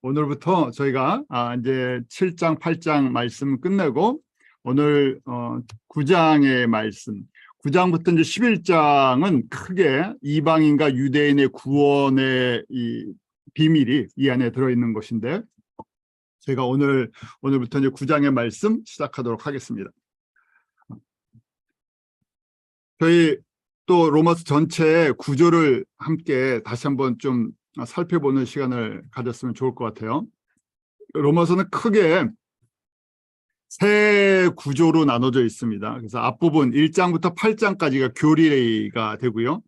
오늘부터 저희가 이제 7장, 8장 말씀 끝내고 오늘 9장의 말씀, 9장부터 이제 11장은 크게 이방인과 유대인의 구원의 이 비밀이 이 안에 들어있는 것인데, 제가 오늘부터 이제 9장의 말씀 시작하도록 하겠습니다. 저희 또 로마서 전체의 구조를 함께 다시 한번 좀 살펴보는 시간을 가졌으면 좋을 것 같아요. 로마서는 크게 세 구조로 나눠져 있습니다. 그래서 앞부분 1장부터 8장까지가 교리가 되고요.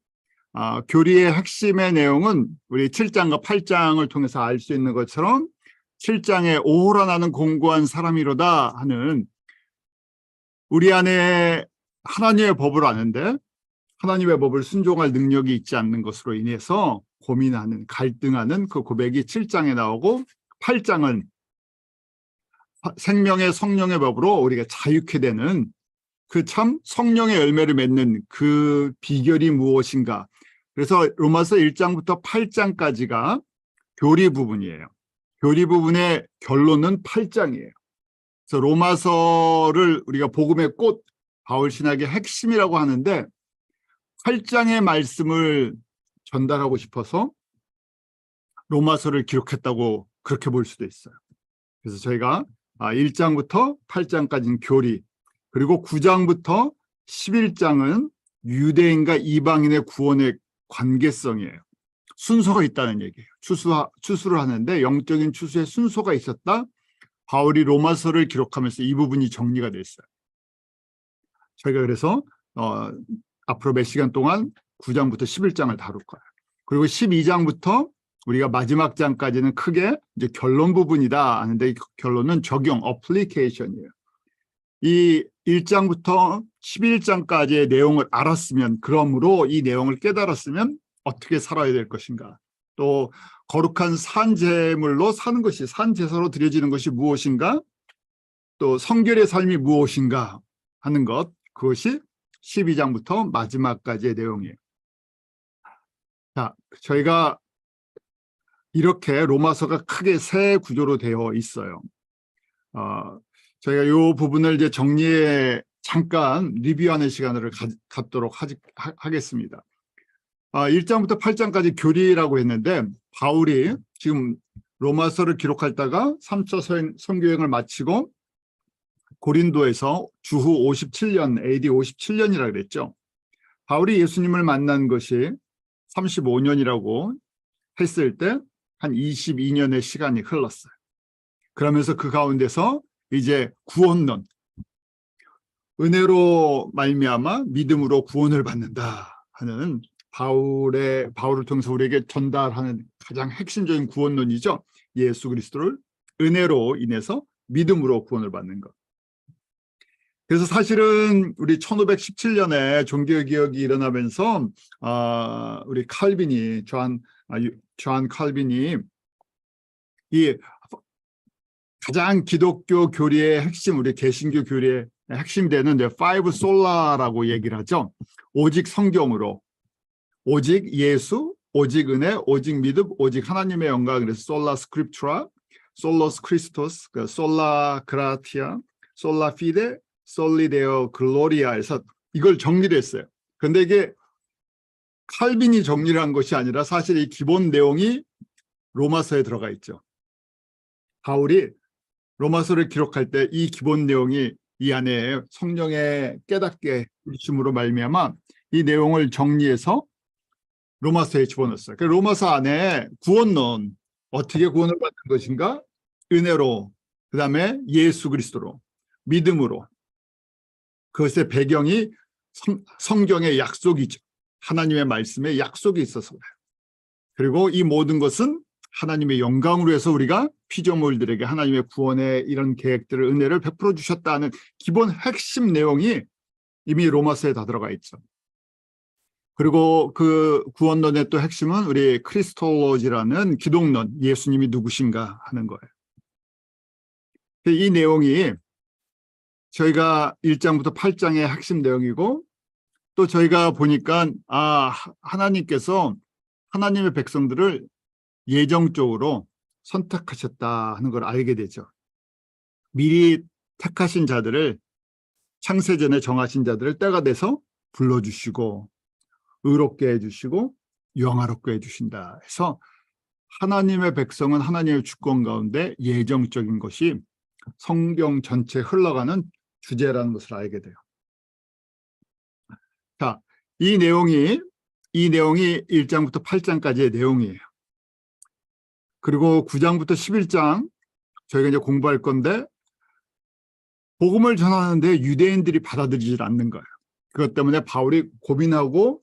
교리의 핵심의 내용은 우리 7장과 8장을 통해서 알 수 있는 것처럼 7장에 오호라 나는 공고한 사람이로다 하는 우리 안에 하나님의 법을 아는데 하나님의 법을 순종할 능력이 있지 않는 것으로 인해서 고민하는, 갈등하는 그 고백이 7장에 나오고, 8장은 생명의 성령의 법으로 우리가 자유케 되는 그 참 성령의 열매를 맺는 그 비결이 무엇인가. 그래서 로마서 1장부터 8장까지가 교리 부분이에요. 교리 부분의 결론은 8장이에요. 그래서 로마서를 우리가 복음의 꽃, 바울 신학의 핵심이라고 하는데 8장의 말씀을 전달하고 싶어서 로마서를 기록했다고 그렇게 볼 수도 있어요. 그래서 저희가 1장부터 8장까지는 교리, 그리고 9장부터 11장은 유대인과 이방인의 구원의 관계성이에요. 순서가 있다는 얘기예요. 추수를 하는데 영적인 추수의 순서가 있었다. 바울이 로마서를 기록하면서 이 부분이 정리가 됐어요. 저희가 그래서 앞으로 몇 시간 동안 9장부터 11장을 다룰 거예요. 그리고 12장부터 우리가 마지막 장까지는 크게 이제 결론 부분이다 하는데, 이 결론은 적용, 어플리케이션이에요. 이 1장부터 11장까지의 내용을 알았으면, 그러므로 이 내용을 깨달았으면 어떻게 살아야 될 것인가, 또 거룩한 산제물로 사는 것이, 산제사로 드려지는 것이 무엇인가, 또 성결의 삶이 무엇인가 하는 것, 그것이 12장부터 마지막까지의 내용이에요. 자, 저희가 이렇게 로마서가 크게 세 구조로 되어 있어요. 저희가 이 부분을 이제 정리해 잠깐 리뷰하는 시간을 갖도록 하겠습니다. 1장부터 8장까지 교리라고 했는데, 바울이 지금 로마서를 기록하다가 3차 선교여행을 마치고 고린도에서 주후 57년, AD 57년이라고 그랬죠. 바울이 예수님을 만난 것이 35년이라고 했을 때 한 22년의 시간이 흘렀어요. 그러면서 그 가운데서 이제 구원론, 은혜로 말미암아 믿음으로 구원을 받는다 하는 바울을 통해서 우리에게 전달하는 가장 핵심적인 구원론이죠. 예수 그리스도를 은혜로 인해서 믿음으로 구원을 받는 것. 그래서 사실은 우리 1517년에 종교개혁이 일어나면서 우리 칼빈이, 존 칼빈이 이 가장 기독교 교리의 핵심, 우리 개신교 교리의 핵심이 되는 파이브 솔라라고 얘기를 하죠. 오직 성경으로, 오직 예수, 오직 은혜, 오직 믿음, 오직 하나님의 영광. 그래서 솔라 스크립투라, 솔로스 크리스토스, 솔라 그라티아, 솔라 피데, 솔리데오 글로리아에서 이걸 정리를 했어요. 그런데 이게 칼빈이 정리를 한 것이 아니라 사실 이 기본 내용이 로마서에 들어가 있죠. 바울이 로마서를 기록할 때 이 기본 내용이 이 안에 성령의 깨닫게 주심으로 말미암아 이 내용을 정리해서 로마서에 집어넣었어요. 그 로마서 안에 구원론, 어떻게 구원을 받는 것인가? 은혜로, 그 다음에 예수 그리스도로, 믿음으로. 그것의 배경이 성경의 약속이죠. 하나님의 말씀에 약속이 있어서 그래요. 그리고 이 모든 것은 하나님의 영광으로 해서 우리가 피조물들에게 하나님의 구원의 이런 계획들을, 은혜를 베풀어 주셨다는 기본 핵심 내용이 이미 로마서에 다 들어가 있죠. 그리고 그 구원론의 또 핵심은 우리 크리스톨로지라는 기독론, 예수님이 누구신가 하는 거예요. 이 내용이 저희가 1장부터 8장의 핵심 내용이고, 또 저희가 보니까 하나님께서 하나님의 백성들을 예정적으로 선택하셨다 하는 걸 알게 되죠. 미리 택하신 자들을, 창세전에 정하신 자들을 때가 돼서 불러주시고 의롭게 해주시고 영화롭게 해주신다 해서 하나님의 백성은 하나님의 주권 가운데 예정적인 것이 성경 전체에 흘러가는 주제라는 것을 알게 돼요. 자, 이 내용이 1장부터 8장까지의 내용이에요. 그리고 9장부터 11장 저희가 이제 공부할 건데, 복음을 전하는데 유대인들이 받아들이질 않는 거예요. 그것 때문에 바울이 고민하고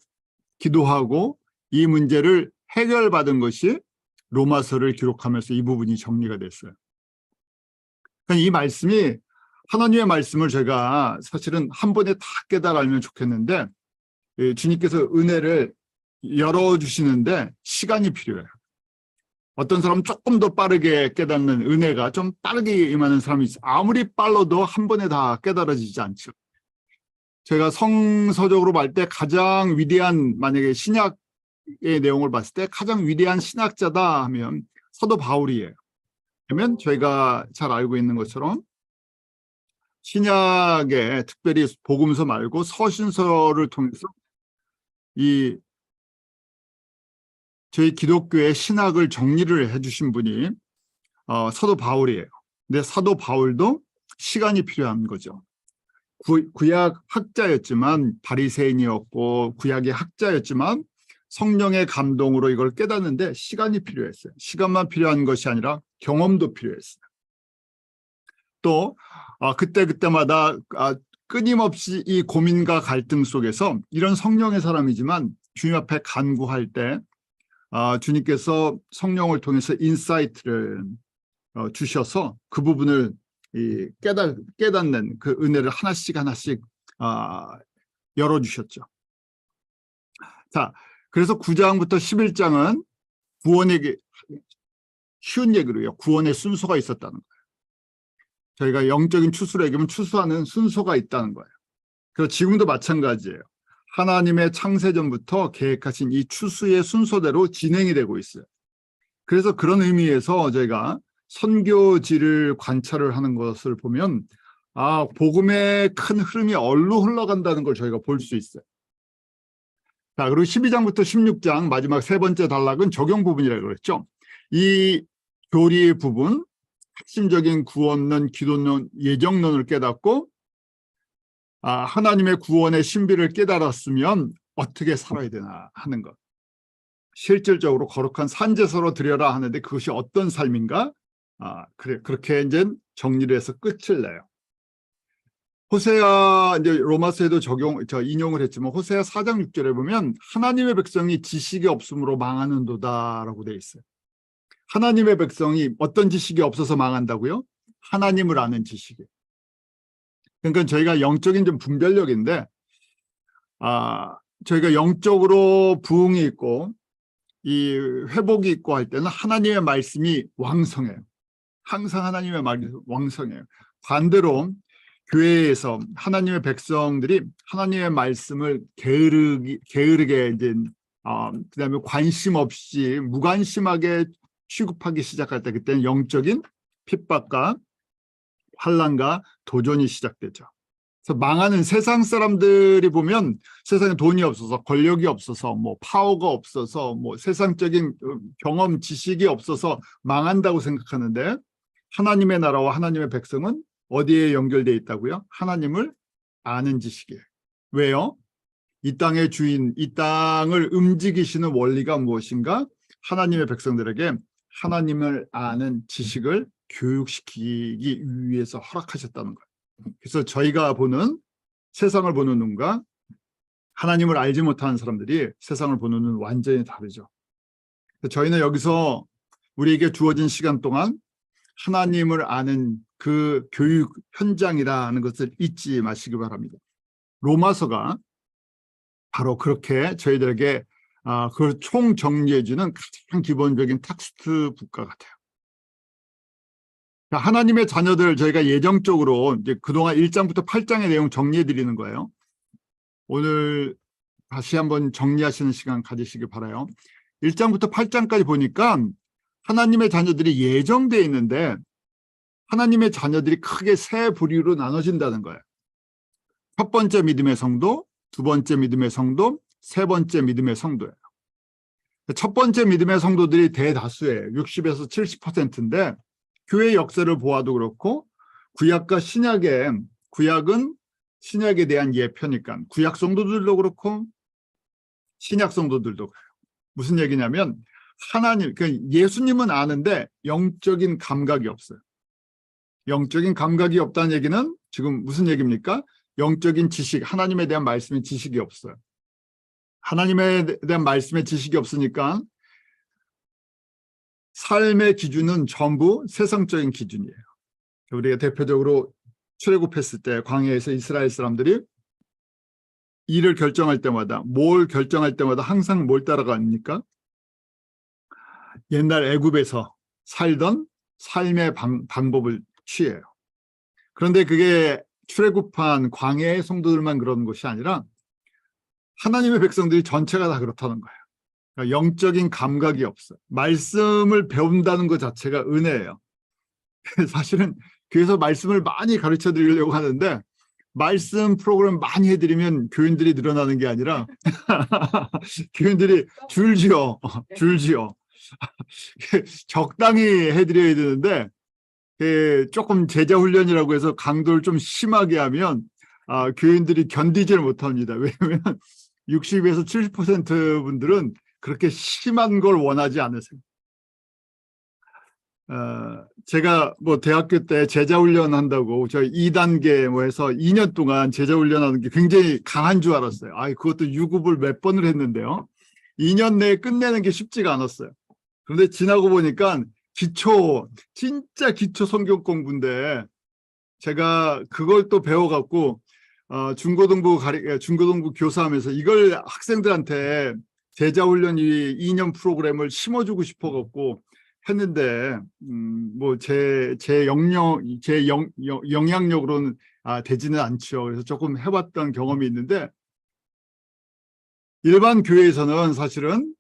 기도하고 이 문제를 해결받은 것이 로마서를 기록하면서 이 부분이 정리가 됐어요. 그러니까 이 말씀이, 하나님의 말씀을 제가 사실은 한 번에 다 깨달아 알면 좋겠는데, 주님께서 은혜를 열어주시는데 시간이 필요해요. 어떤 사람은 조금 더 빠르게 깨닫는, 은혜가 좀 빠르게 임하는 사람이 있어요. 아무리 빨라도 한 번에 다 깨달아지지 않죠. 제가 성서적으로 볼 때 가장 위대한, 만약에 신약의 내용을 봤을 때 가장 위대한 신학자다 하면 사도 바울이에요. 그러면 저희가 잘 알고 있는 것처럼 신약에, 특별히 복음서 말고 서신서를 통해서 저희 구교의 신학을 정리를 해주신 분이 사도 바울이에요. 근데 사도 바울도 시간이 필요한 거죠. 구약 학자였지만, 바리새인이었고 구약의 학자였지만 성령의 감동으로 이걸 깨닫는데 시간이 필요했어요. 시간만 필요한 것이 아니라 경험도 필요했어요. 또 그때마다 끊임없이 이 고민과 갈등 속에서, 이런 성령의 사람이지만 주님 앞에 간구할 때 주님께서 성령을 통해서 인사이트를 주셔서 그 부분을 깨닫는 그 은혜를 하나씩 열어주셨죠. 자, 그래서 9장부터 11장은 구원에게, 쉬운 얘기로요, 구원의 순서가 있었다는 거예요. 저희가 영적인 추수를 얘기하면 추수하는 순서가 있다는 거예요. 그래서 지금도 마찬가지예요. 하나님의 창세전부터 계획하신 이 추수의 순서대로 진행이 되고 있어요. 그래서 그런 의미에서 저희가 선교지를 관찰을 하는 것을 보면 복음의 큰 흐름이 어디로 흘러간다는 걸 저희가 볼 수 있어요. 자, 그리고 12장부터 16장 마지막 세 번째 단락은 적용 부분이라고 그랬죠. 이 교리 부분, 핵심적인 구원론, 기도론, 예정론을 깨닫고 하나님의 구원의 신비를 깨달았으면 어떻게 살아야 되나 하는 것. 실질적으로 거룩한 산제사로 드려라 하는데 그것이 어떤 삶인가? 그렇게 이제 정리를 해서 끝을 내요. 호세아, 이제 로마서에도 인용을 했지만 호세아 4장 6절에 보면 하나님의 백성이 지식이 없음으로 망하는도다라고 되어 있어요. 하나님의 백성이 어떤 지식이 없어서 망한다고요? 하나님을 아는 지식이에요. 그러니까 저희가 영적인 좀 분별력인데, 저희가 영적으로 부흥이 있고 이 회복이 있고 할 때는 하나님의 말씀이 왕성해요. 항상 하나님의 말이 왕성해요. 반대로 교회에서 하나님의 백성들이 하나님의 말씀을 게으르게 이제 그다음에 관심 없이 무관심하게 취급하기 시작할 때, 그때는 영적인 핍박과 환난과 도전이 시작되죠. 그래서 망하는 세상 사람들이 보면 세상에 돈이 없어서, 권력이 없어서, 뭐 파워가 없어서, 뭐 세상적인 경험, 지식이 없어서 망한다고 생각하는데, 하나님의 나라와 하나님의 백성은 어디에 연결되어 있다고요? 하나님을 아는 지식이에요. 왜요? 이 땅의 주인, 이 땅을 움직이시는 원리가 무엇인가? 하나님의 백성들에게 하나님을 아는 지식을 교육시키기 위해서 허락하셨다는 거예요. 그래서 저희가 보는, 세상을 보는 눈과 하나님을 알지 못하는 사람들이 세상을 보는 눈은 완전히 다르죠. 저희는 여기서 우리에게 주어진 시간 동안 하나님을 아는 그 교육 현장이라는 것을 잊지 마시기 바랍니다. 로마서가 바로 그렇게 저희들에게 그걸 총정리해주는 가장 기본적인 텍스트북과 같아요. 하나님의 자녀들, 저희가 예정적으로 이제 그동안 1장부터 8장의 내용 정리해 드리는 거예요. 오늘 다시 한번 정리하시는 시간 가지시길 바라요. 1장부터 8장까지 보니까 하나님의 자녀들이 예정되어 있는데 하나님의 자녀들이 크게 세 부류로 나눠진다는 거예요. 첫 번째 믿음의 성도, 두 번째 믿음의 성도, 세 번째 믿음의 성도예요. 첫 번째 믿음의 성도들이 대다수예요. 60에서 70%인데 교회 역사를 보아도 그렇고 구약과 구약은 신약에 대한 예표니까 구약 성도들도 그렇고 신약 성도들도 그래요. 무슨 얘기냐면 예수님은 아는데 영적인 감각이 없어요. 영적인 감각이 없다는 얘기는 지금 무슨 얘기입니까? 영적인 지식, 하나님에 대한 말씀의 지식이 없어요. 하나님에 대한 말씀의 지식이 없으니까 삶의 기준은 전부 세상적인 기준이에요. 우리가 대표적으로 출애굽했을 때 광야에서 이스라엘 사람들이 일을 결정할 때마다 뭘 결정할 때마다 항상 뭘 따라갑니까? 옛날 애굽에서 살던 삶의 방법을 취해요. 그런데 그게 출애굽한 광야의 성도들만 그런 것이 아니라 하나님의 백성들이 전체가 다 그렇다는 거예요. 그러니까 영적인 감각이 없어요. 말씀을 배운다는 것 자체가 은혜예요. 사실은 교회에서 말씀을 많이 가르쳐 드리려고 하는데 말씀 프로그램 많이 해드리면 교인들이 늘어나는 게 아니라 교인들이 줄지어 적당히 해드려야 되는데 조금 제자 훈련이라고 해서 강도를 좀 심하게 하면 교인들이 견디지를 못합니다. 왜냐하면 60에서 70% 분들은 그렇게 심한 걸 원하지 않으세요. 제가 뭐 대학교 때 제자 훈련 한다고 저희 2단계 뭐 해서 2년 동안 제자 훈련하는 게 굉장히 강한 줄 알았어요. 그것도 유급을 몇 번을 했는데요. 2년 내에 끝내는 게 쉽지가 않았어요. 그런데 지나고 보니까 진짜 기초 성경 공부인데 제가 그걸 또 배워갖고 중고등부 교사하면서 이걸 학생들한테 제자훈련 2년 프로그램을 심어주고 싶어갖고 했는데 뭐 제 영향력으로는 되지는 않죠. 그래서 조금 해봤던 경험이 있는데 일반 교회에서는 사실은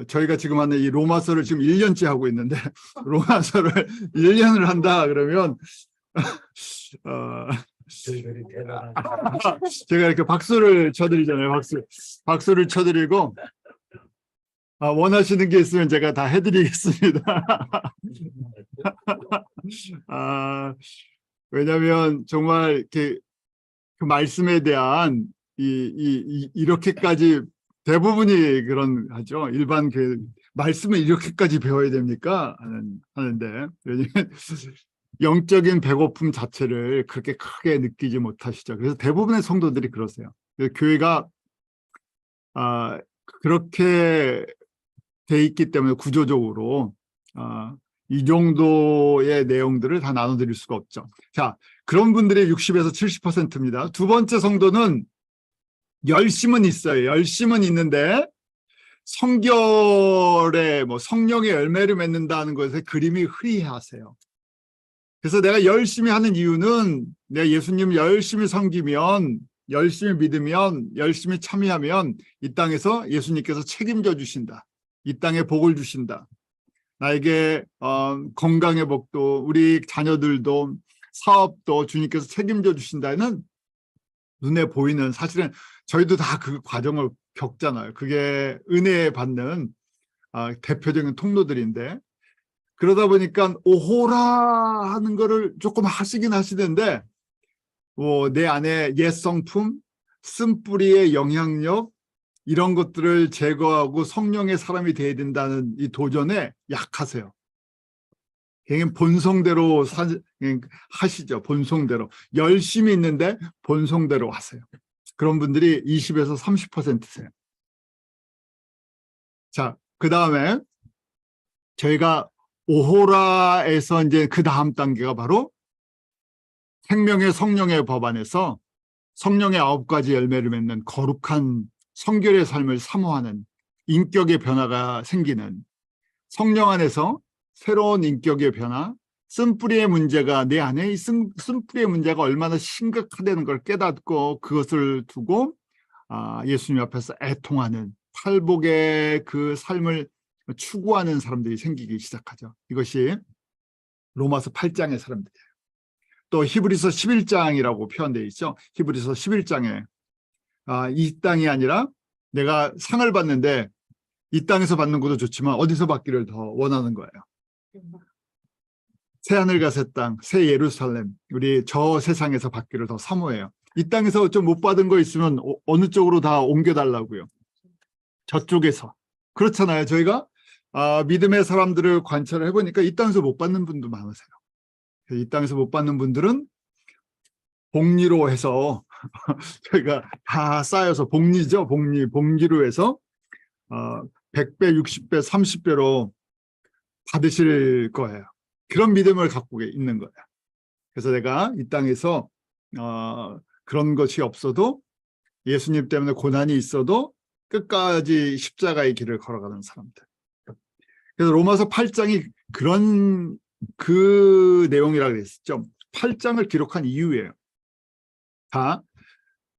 저희가 지금 하는 이 로마서를 지금 1년째 하고 있는데 로마서를 1년을 한다 그러면 제가 이렇게 박수를 쳐드리잖아요. 박수를 쳐드리고 원하시는 게 있으면 제가 다 해드리겠습니다. 왜냐하면 정말 이렇게 그 말씀에 대한 이렇게까지 대부분이 하죠. 일반 그 말씀을 이렇게까지 배워야 됩니까? 하는데 왜냐면 영적인 배고픔 자체를 그렇게 크게 느끼지 못하시죠. 그래서 대부분의 성도들이 그러세요. 교회가 그렇게 돼 있기 때문에 구조적으로 이 정도의 내용들을 다 나눠드릴 수가 없죠. 자, 그런 분들이 60에서 70%입니다. 두 번째 성도는 열심은 있어요. 열심은 있는데 성결에 성령의 열매를 맺는다는 것에 그림이 흐리하세요. 그래서 내가 열심히 하는 이유는 내가 예수님을 열심히 섬기면, 열심히 믿으면, 열심히 참여하면 이 땅에서 예수님께서 책임져 주신다. 이 땅에 복을 주신다. 나에게 건강의 복도, 우리 자녀들도, 사업도 주님께서 책임져 주신다는 눈에 보이는, 사실은 저희도 다 그 과정을 겪잖아요. 그게 은혜 받는 대표적인 통로들인데, 그러다 보니까 오호라 하는 거를 조금 하시긴 하시는데 내 안에 옛 성품, 쓴뿌리의 영향력 이런 것들을 제거하고 성령의 사람이 돼야 된다는 이 도전에 약하세요. 그냥 본성대로 하시죠. 본성대로. 열심히 있는데 본성대로 하세요. 그런 분들이 20에서 30%세요. 자, 그 다음에 저희가 오호라에서 이제 그 다음 단계가 바로 생명의 성령의 법안에서 성령의 9가지 열매를 맺는 거룩한 성결의 삶을 사모하는 인격의 변화가 생기는, 성령 안에서 새로운 인격의 변화, 쓴뿌리의 문제가 내 안에 이 쓴뿌리의 문제가 얼마나 심각하다는 걸 깨닫고 그것을 두고 예수님 앞에서 애통하는 팔복의 그 삶을 추구하는 사람들이 생기기 시작하죠. 이것이 로마서 8장의 사람들이에요. 또 히브리서 11장이라고 표현되어 있죠. 히브리서 11장에 이 땅이 아니라 내가 상을 받는데 이 땅에서 받는 것도 좋지만 어디서 받기를 더 원하는 거예요. 새하늘과 새 땅, 새 예루살렘, 우리 저 세상에서 받기를 더 사모해요. 이 땅에서 좀 못 받은 거 있으면 어느 쪽으로 다 옮겨달라고요. 저쪽에서. 그렇잖아요. 저희가 믿음의 사람들을 관찰을 해보니까 이 땅에서 못 받는 분도 많으세요. 이 땅에서 못 받는 분들은 복리로 해서 저희가 다 쌓여서 복리죠. 복리로 해서 100배, 60배, 30배로 받으실 거예요. 그런 믿음을 갖고 있는 거예요. 그래서 내가 이 땅에서 그런 것이 없어도 예수님 때문에 고난이 있어도 끝까지 십자가의 길을 걸어가는 사람들. 그래서 로마서 8장이 그런 그 내용이라고 그랬죠. 8장을 기록한 이유예요. 다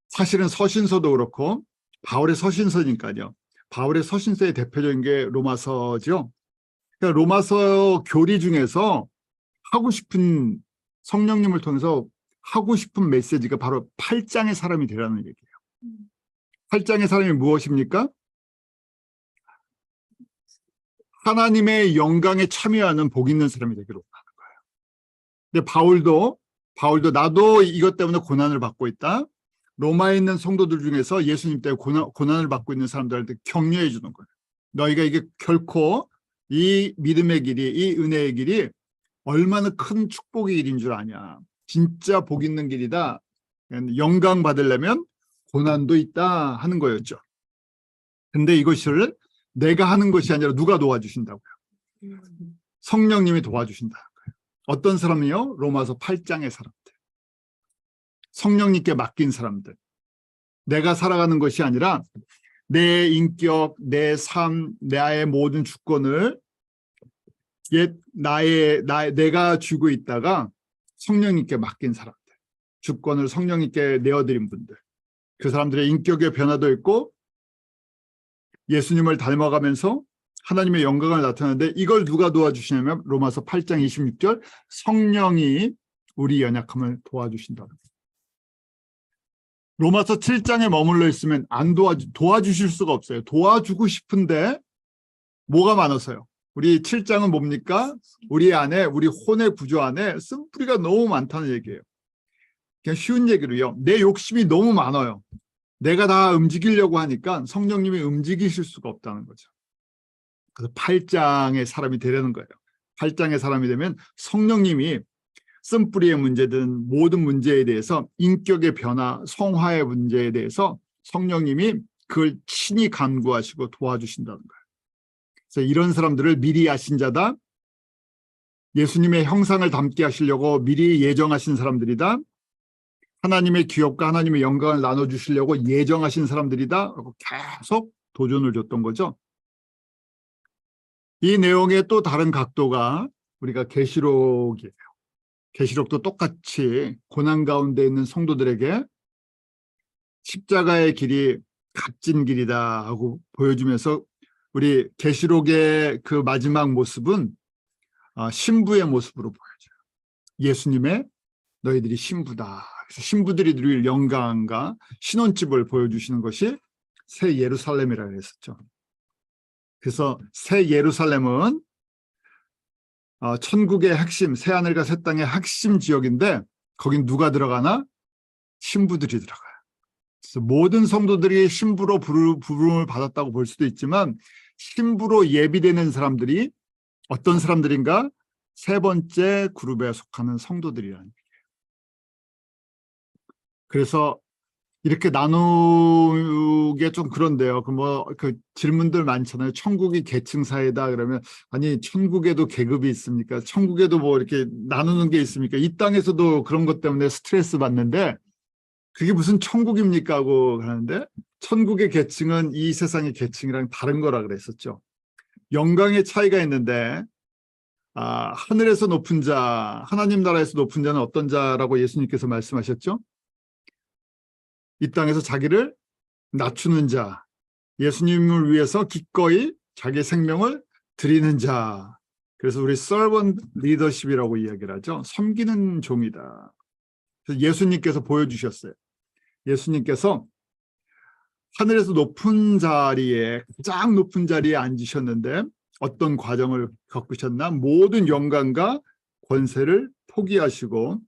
사실은 서신서도 그렇고 바울의 서신서니까요. 바울의 서신서의 대표적인 게 로마서죠. 그러니까 로마서 교리 중에서 하고 싶은 성령님을 통해서 하고 싶은 메시지가 바로 8장의 사람이 되라는 얘기예요. 8장의 사람이 무엇입니까? 하나님의 영광에 참여하는 복 있는 사람이 되기로 하는 거예요. 근데 바울도 나도 이것 때문에 고난을 받고 있다. 로마에 있는 성도들 중에서 예수님 때문에 고난을 받고 있는 사람들한테 격려해 주는 거예요. 너희가 이게 결코 이 믿음의 길이, 이 은혜의 길이 얼마나 큰 축복의 길인 줄 아냐. 진짜 복 있는 길이다. 영광 받으려면 고난도 있다 하는 거였죠. 근데 이것을 내가 하는 것이 아니라 누가 도와주신다고요? 성령님이 도와주신다는 거예요. 어떤 사람이요? 로마서 8장의 사람들. 성령님께 맡긴 사람들. 내가 살아가는 것이 아니라 내 인격, 내 삶, 나의 모든 주권을 내가 쥐고 있다가 성령님께 맡긴 사람들. 주권을 성령님께 내어드린 분들. 그 사람들의 인격의 변화도 있고 예수님을 닮아가면서 하나님의 영광을 나타내는데 이걸 누가 도와주시냐면 로마서 8장 26절 성령이 우리 연약함을 도와주신다. 로마서 7장에 머물러 있으면 도와주실 수가 없어요. 도와주고 싶은데 뭐가 많아서요. 우리 7장은 뭡니까? 우리 안에, 우리 혼의 구조 안에 쓴뿌리가 너무 많다는 얘기예요. 그냥 쉬운 얘기로요. 내 욕심이 너무 많아요. 내가 다 움직이려고 하니까 성령님이 움직이실 수가 없다는 거죠. 그래서 8장의 사람이 되려는 거예요. 8장의 사람이 되면 성령님이 쓴뿌리의 문제든 모든 문제에 대해서 인격의 변화, 성화의 문제에 대해서 성령님이 그걸 친히 간구하시고 도와주신다는 거예요. 그래서 이런 사람들을 미리 아신 자다. 예수님의 형상을 닮게 하시려고 미리 예정하신 사람들이다. 하나님의 기업과 하나님의 영광을 나눠주시려고 예정하신 사람들이다. 계속 도전을 줬던 거죠. 이 내용의 또 다른 각도가 우리가 계시록이에요. 계시록도 똑같이 고난 가운데 있는 성도들에게 십자가의 길이 값진 길이다 하고 보여주면서 우리 계시록의 그 마지막 모습은 신부의 모습으로 보여져요. 예수님의 너희들이 신부다. 그래서 신부들이 누릴 영광과 신혼집을 보여주시는 것이 새 예루살렘이라고 했었죠. 그래서 새 예루살렘은 천국의 핵심, 새하늘과 새 땅의 핵심 지역인데 거긴 누가 들어가나? 신부들이 들어가요. 그래서 모든 성도들이 신부로 부름을 받았다고 볼 수도 있지만 신부로 예비되는 사람들이 어떤 사람들인가? 세 번째 그룹에 속하는 성도들이라는 얘기예요. 그래서 이렇게 나누게 좀 그런데요. 그 질문들 많잖아요. 천국이 계층 사회다 그러면 아니 천국에도 계급이 있습니까? 천국에도 뭐 이렇게 나누는 게 있습니까? 이 땅에서도 그런 것 때문에 스트레스 받는데 그게 무슨 천국입니까? 하고 하는데 천국의 계층은 이 세상의 계층이랑 다른 거라 그랬었죠. 영광의 차이가 있는데 하늘에서 높은 자, 하나님 나라에서 높은 자는 어떤 자라고 예수님께서 말씀하셨죠? 이 땅에서 자기를 낮추는 자, 예수님을 위해서 기꺼이 자기 생명을 드리는 자. 그래서 우리 servant leadership이라고 이야기를 하죠. 섬기는 종이다. 그래서 예수님께서 보여주셨어요. 예수님께서 하늘에서 높은 자리에, 가장 높은 자리에 앉으셨는데 어떤 과정을 겪으셨나? 모든 영광과 권세를 포기하시고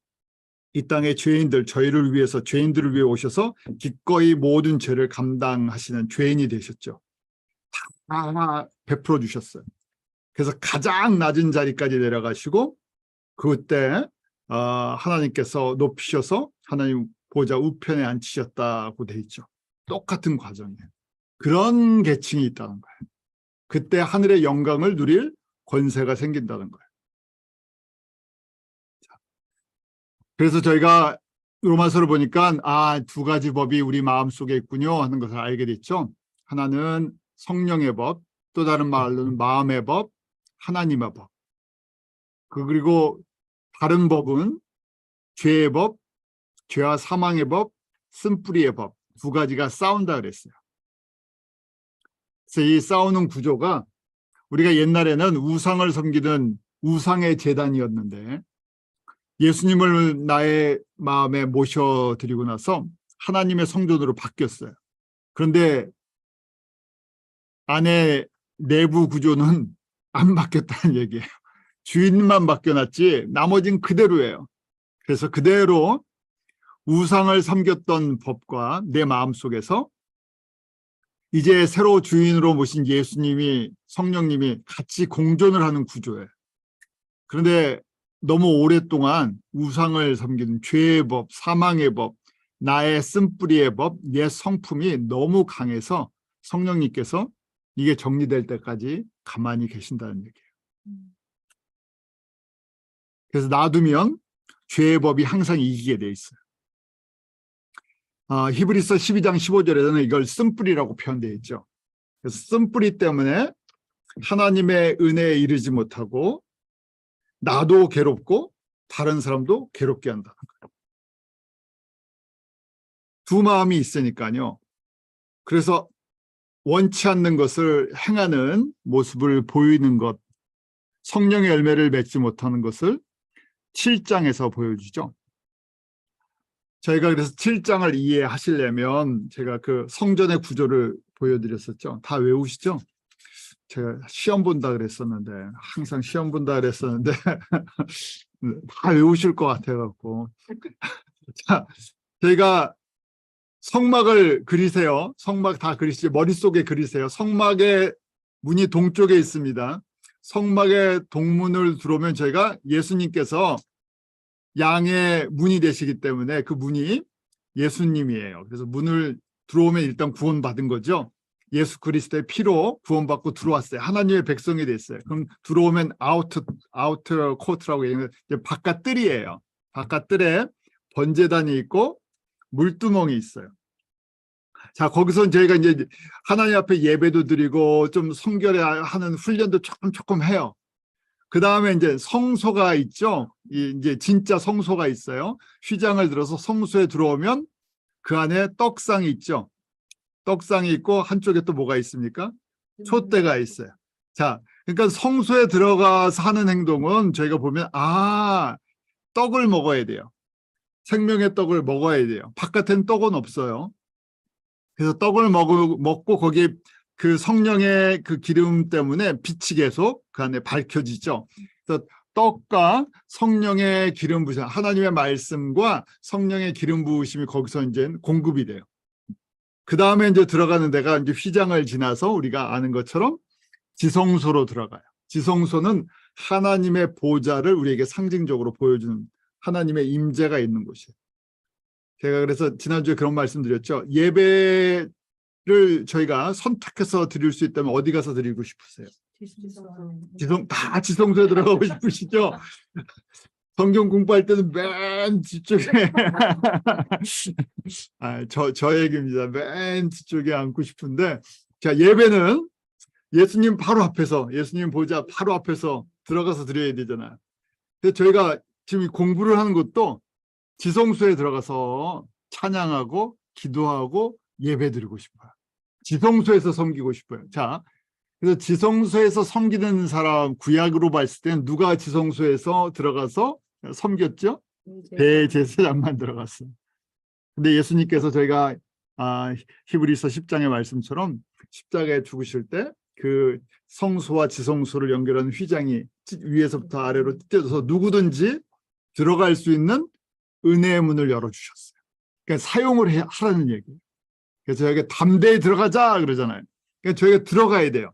이 땅의 죄인들, 저희를 위해서, 죄인들을 위해 오셔서 기꺼이 모든 죄를 감당하시는 죄인이 되셨죠. 다 베풀어 주셨어요. 그래서 가장 낮은 자리까지 내려가시고 그때 하나님께서 높이셔서 하나님 보좌 우편에 앉히셨다고 돼 있죠. 똑같은 과정이에요. 그런 계층이 있다는 거예요. 그때 하늘의 영광을 누릴 권세가 생긴다는 거예요. 그래서 저희가 로마서를 보니까 두 가지 법이 우리 마음속에 있군요 하는 것을 알게 됐죠. 하나는 성령의 법, 또 다른 말로는 마음의 법, 하나님의 법. 그리고 다른 법은 죄의 법, 죄와 사망의 법, 쓴뿌리의 법. 두 가지가 싸운다 그랬어요. 그래서 이 싸우는 구조가 우리가 옛날에는 우상을 섬기는 우상의 제단이었는데 예수님을 나의 마음에 모셔드리고 나서 하나님의 성전으로 바뀌었어요. 그런데 안에 내부 구조는 안 바뀌었다는 얘기예요. 주인만 바뀌어놨지 나머지는 그대로예요. 그래서 그대로 우상을 섬겼던 법과 내 마음속에서 이제 새로 주인으로 모신 예수님이, 성령님이 같이 공존을 하는 구조예요. 그런데 너무 오랫동안 우상을 섬기는 죄의 법, 사망의 법, 나의 쓴뿌리의 법, 옛 성품이 너무 강해서 성령님께서 이게 정리될 때까지 가만히 계신다는 얘기예요. 그래서 놔두면 죄의 법이 항상 이기게 돼 있어요. 히브리서 12장 15절에는 이걸 쓴뿌리라고 표현되어 있죠. 그래서 쓴뿌리 때문에 하나님의 은혜에 이르지 못하고 나도 괴롭고 다른 사람도 괴롭게 한다는 거예요. 두 마음이 있으니까요. 그래서 원치 않는 것을 행하는 모습을 보이는 것, 성령의 열매를 맺지 못하는 것을 7장에서 보여주죠. 저희가 그래서 7장을 이해하시려면 제가 그 성전의 구조를 보여드렸었죠. 다 외우시죠? 제가 시험 본다 그랬었는데 항상 시험 본다 그랬었는데 다 외우실 것 같아갖고 자, 저희가 성막을 그리세요. 성막 다 그리시죠. 머릿속에 그리세요. 성막의 문이 동쪽에 있습니다. 성막의 동문을 들어오면 저희가 예수님께서 양의 문이 되시기 때문에 그 문이 예수님이에요. 그래서 문을 들어오면 일단 구원받은 거죠. 예수 그리스도의 피로 구원받고 들어왔어요. 하나님의 백성이 됐어요. 그럼 들어오면 아우터 코트라고 얘기하는 바깥 뜰이에요. 바깥 뜰에 번제단이 있고 물두멍이 있어요. 자, 거기서 저희가 이제 하나님 앞에 예배도 드리고 좀 성결하는 훈련도 조금 해요. 그 다음에 이제 성소가 있죠. 이제 진짜 성소가 있어요. 휘장을 들어서 성소에 들어오면 그 안에 떡상이 있죠. 떡상이 있고 한쪽에 또 뭐가 있습니까? 촛대가 있어요. 자, 그러니까 성소에 들어가서 하는 행동은 저희가 보면 떡을 먹어야 돼요. 생명의 떡을 먹어야 돼요. 바깥엔 떡은 없어요. 그래서 떡을 먹고 거기에 그 성령의 그 기름 때문에 빛이 계속 그 안에 밝혀지죠. 그래서 떡과 성령의 기름 부으심, 하나님의 말씀과 성령의 기름 부으심이 거기서 이제 공급이 돼요. 그 다음에 이제 들어가는 데가 이제 휘장을 지나서 우리가 아는 것처럼 지성소로 들어가요. 지성소는 하나님의 보좌를 우리에게 상징적으로 보여주는 하나님의 임재가 있는 곳이에요. 제가 그래서 지난주에 그런 말씀드렸죠. 예배를 저희가 선택해서 드릴 수 있다면 어디 가서 드리고 싶으세요? 다 지성소에 들어가고 싶으시죠? 성경 공부할 때는 맨 뒤쪽에 저 얘기입니다. 맨 뒤쪽에 앉고 싶은데 자, 예배는 예수님 바로 앞에서, 예수님 보좌 바로 앞에서 들어가서 드려야 되잖아요. 근데 저희가 지금 공부를 하는 것도 지성소에 들어가서 찬양하고 기도하고 예배 드리고 싶어요. 지성소에서 섬기고 싶어요. 자, 그래서 지성소에서 섬기는 사람 구약으로 봤을 때는 누가 지성소에서 들어가서 섬겼죠? 대제사장만 들어갔어요. 근데 예수님께서 저희가 히브리서 10장의 말씀처럼 십자가에 죽으실 때 그 성소와 지성소를 연결하는 휘장이 위에서부터 아래로 찢어져서 누구든지 들어갈 수 있는 은혜의 문을 열어주셨어요. 그러니까 사용을 하라는 얘기예요. 그래서 저희가 담대히 들어가자 그러잖아요. 그러니까 저희가 들어가야 돼요.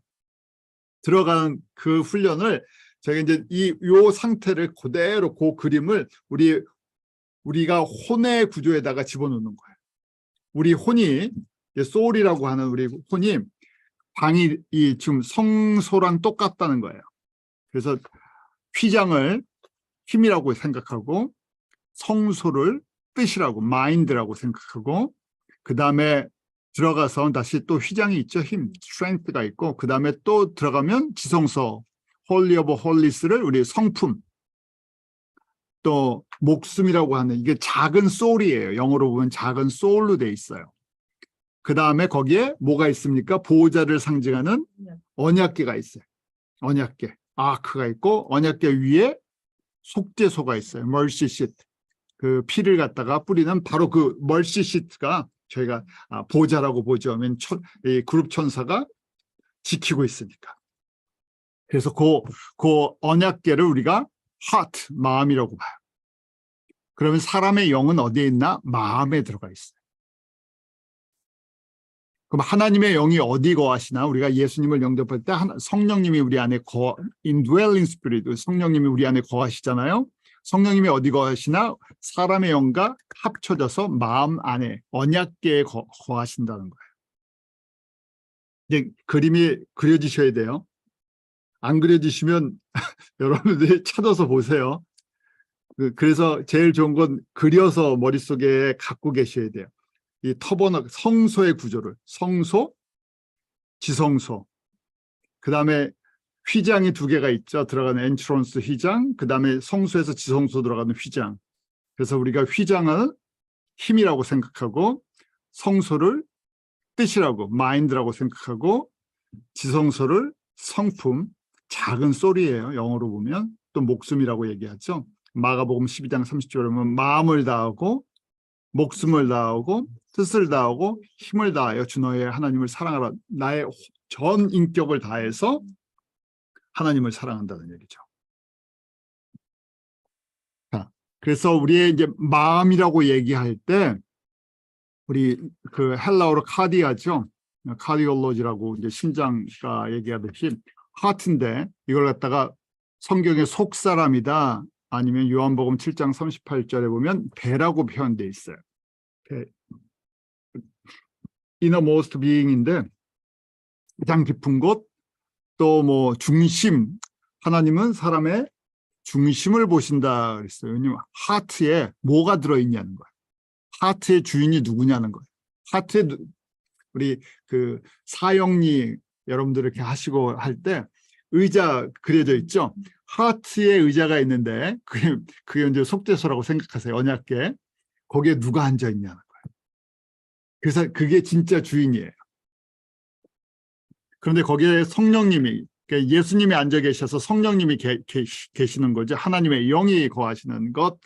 들어가는 그 훈련을 저희가 이제 요 상태를 그대로 그 그림을 우리가 혼의 구조에다가 집어넣는 거예요. 우리 혼이 소울이라고 하는 우리 혼이 방이 지금 성소랑 똑같다는 거예요. 그래서 휘장을 힘이라고 생각하고 성소를 뜻이라고 마인드라고 생각하고 그 다음에 들어가서 다시 또 휘장이 있죠. 힘, 스트렝스가 있고 그 다음에 또 들어가면 지성소, 홀리 오브 홀리스를 우리 성품 또 목숨이라고 하는 이게 작은 소울이에요. 영어로 보면 작은 소울로 돼 있어요. 그 다음에 거기에 뭐가 있습니까? 보호자를 상징하는 언약궤가 있어요. 언약궤, 아크가 있고 언약궤 위에 속죄소가 있어요. 멀시 시트. 그 피를 갖다가 뿌리는 바로 그 멀시 시트가 저희가 보호자라고 보죠. 이 그룹 천사가 지키고 있으니까. 그래서 그 언약궤를 우리가 heart, 마음이라고 봐요. 그러면 사람의 영은 어디에 있나? 마음에 들어가 있어요. 그럼 하나님의 영이 어디 거하시나? 우리가 예수님을 영접할 때 성령님이 우리 안에 indwelling spirit, 성령님이 우리 안에 거하시잖아요. 성령님이 어디 거하시나? 사람의 영과 합쳐져서 마음 안에 언약궤에 거하신다는 거예요. 이제 그림이 그려지셔야 돼요. 안 그려지시면 여러분들이 찾아서 보세요. 그래서 제일 좋은 건 그려서 머릿속에 갖고 계셔야 돼요. 이 터버너클 성소의 구조를 성소, 지성소, 그 다음에 휘장이 두 개가 있죠. 들어가는 엔트런스 휘장, 그 다음에 성소에서 지성소 들어가는 휘장. 그래서 우리가 휘장은 힘이라고 생각하고 성소를 뜻이라고 마인드라고 생각하고 지성소를 성품, 작은 소리예요. 영어로 보면 또 목숨이라고 얘기하죠. 마가복음 12장 30절에 보면 마음을 다하고 목숨을 다하고 뜻을 다하고 힘을 다하여 주 너의 하나님을 사랑하라. 나의 전 인격을 다해서 하나님을 사랑한다는 얘기죠. 자, 그래서 우리의 이제 마음이라고 얘기할 때 우리 그 헬라어로 카디아죠. 카디올로지라고 이제 심장과 얘기하듯이 하트인데 이걸 갖다가 성경의 속사람이다 아니면 요한복음 7장 38절에 보면 배라고 표현되어 있어요. 배. innermost being인데 가장 깊은 곳, 또 뭐 중심, 하나님은 사람의 중심을 보신다 그랬어요. 왜냐면 하트에 뭐가 들어있냐는 거예요. 하트의 주인이 누구냐는 거예요. 하트에 우리 그 사형리 여러분들 이렇게 하시고 할 때 의자 그려져 있죠. 하트의 의자가 있는데 그게 이제 속죄소라고 생각하세요. 언약궤. 거기에 누가 앉아 있냐는 거예요. 그래서 그게 진짜 주인이에요. 그런데 거기에 성령님이 예수님이 앉아 계셔서 성령님이 계시는 거죠. 하나님의 영이 거하시는 것.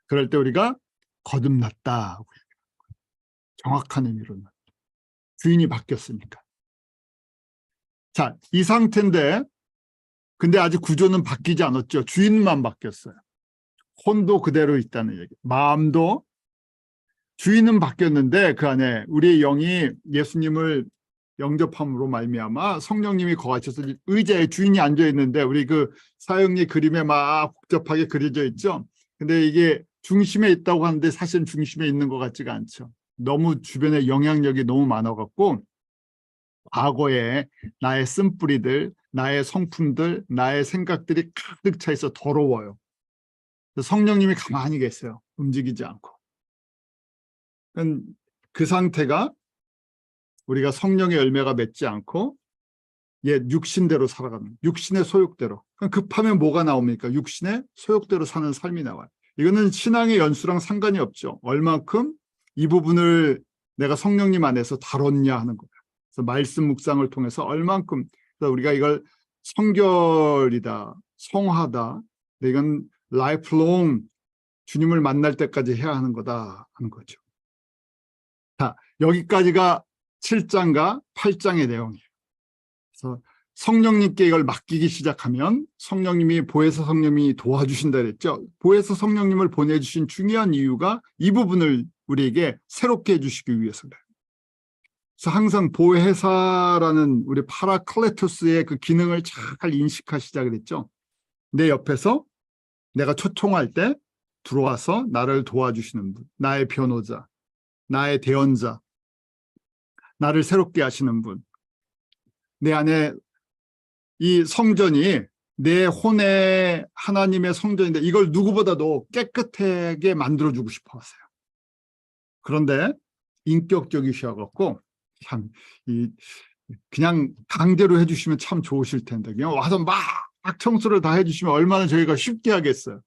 그럴 때 우리가 거듭났다. 정확한 의미로는 주인이 바뀌었으니까. 자, 이 상태인데 근데 아직 구조는 바뀌지 않았죠. 주인만 바뀌었어요. 혼도 그대로 있다는 얘기. 마음도 주인은 바뀌었는데 그 안에 우리의 영이 예수님을 영접함으로 말미암아 성령님이 거하셔서 의자에 주인이 앉아 있는데 우리 그 사형리 그림에 막 복잡하게 그려져 있죠. 근데 이게 중심에 있다고 하는데 사실은 중심에 있는 것 같지가 않죠. 너무 주변에 영향력이 너무 많아갖고 과거에 나의 쓴뿌리들, 나의 성품들, 나의 생각들이 가득 차 있어 더러워요. 성령님이 가만히 계세요. 움직이지 않고. 그 상태가 우리가 성령의 열매가 맺지 않고 옛 육신대로 살아가는, 육신의 소욕대로. 급하면 뭐가 나옵니까? 육신의 소욕대로 사는 삶이 나와요. 이거는 신앙의 연수랑 상관이 없죠. 얼만큼 이 부분을 내가 성령님 안에서 다뤘냐 하는 거예요. 그래서 말씀 묵상을 통해서 얼만큼 그래서 우리가 이걸 성결이다, 성화다, 이건 라이프롱 주님을 만날 때까지 해야 하는 거다 하는 거죠. 자, 여기까지가 7장과 8장의 내용이에요. 그래서 성령님께 이걸 맡기기 시작하면 성령님이 보혜사 성령님이 도와주신다 그랬죠. 보혜사 성령님을 보내주신 중요한 이유가 이 부분을 우리에게 새롭게 해주시기 위해서 그래요. 그래서 항상 보혜사라는 우리 파라클레토스의 그 기능을 잘 인식하시자 그랬죠. 내 옆에서 내가 초청할 때 들어와서 나를 도와주시는 분, 나의 변호자, 나의 대언자, 나를 새롭게 하시는 분. 내 안에 이 성전이 내 혼의 하나님의 성전인데 이걸 누구보다도 깨끗하게 만들어주고 싶어 하세요. 그런데 인격적이셔갖고 참 그냥 강제로 해주시면 참 좋으실 텐데 그냥 와서 막 청소를 다 해주시면 얼마나 저희가 쉽게 하겠어요.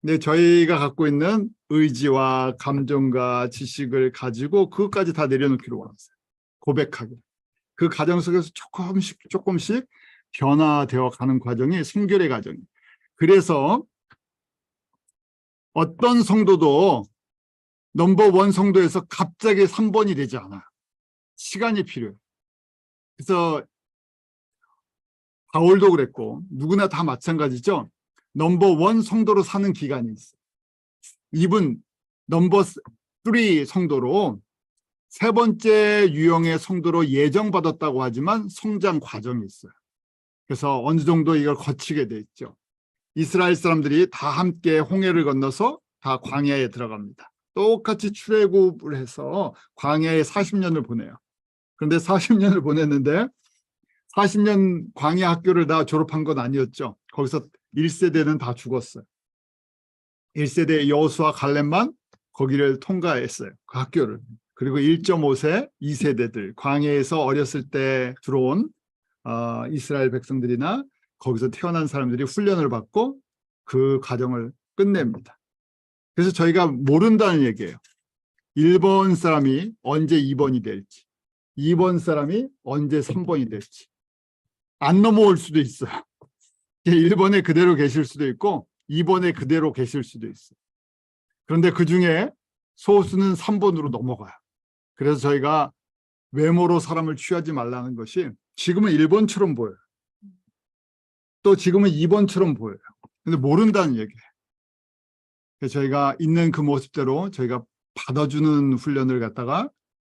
근데 저희가 갖고 있는 의지와 감정과 지식을 가지고 그것까지 다 내려놓기로 원하세요. 고백하게. 그 과정 속에서 조금씩 변화되어 가는 과정이 성결의 과정이에요. 그래서 어떤 성도도 넘버 1 성도에서 갑자기 3번이 되지 않아요. 시간이 필요해요. 그래서 바울도 그랬고 누구나 다 마찬가지죠. 넘버 1 성도로 사는 기간이 있어요. 이분 넘버 3 성도로 세 번째 유형의 성도로 예정받았다고 하지만 성장 과정이 있어요. 그래서 어느 정도 이걸 거치게 돼 있죠. 이스라엘 사람들이 다 함께 홍해를 건너서 다 광야에 들어갑니다. 똑같이 출애굽을 해서 광야에 40년을 보내요. 그런데 40년을 보냈는데 40년 광야 학교를 다 졸업한 건 아니었죠. 거기서 1세대는 다 죽었어요. 1세대 여호수아 갈렙만 거기를 통과했어요. 그 학교를. 그리고 1.5세 2세대들 광야에서 어렸을 때 들어온 이스라엘 백성들이나 거기서 태어난 사람들이 훈련을 받고 그 과정을 끝냅니다. 그래서 저희가 모른다는 얘기예요. 1번 사람이 언제 2번이 될지, 2번 사람이 언제 3번이 될지 안 넘어올 수도 있어요. 1번에 그대로 계실 수도 있고 2번에 그대로 계실 수도 있어요. 그런데 그중에 소수는 3번으로 넘어가요. 그래서 저희가 외모로 사람을 취하지 말라는 것이 지금은 1번처럼 보여요. 또 지금은 2번처럼 보여요. 근데 모른다는 얘기예요. 그래서 저희가 있는 그 모습대로 저희가 받아주는 훈련을 갖다가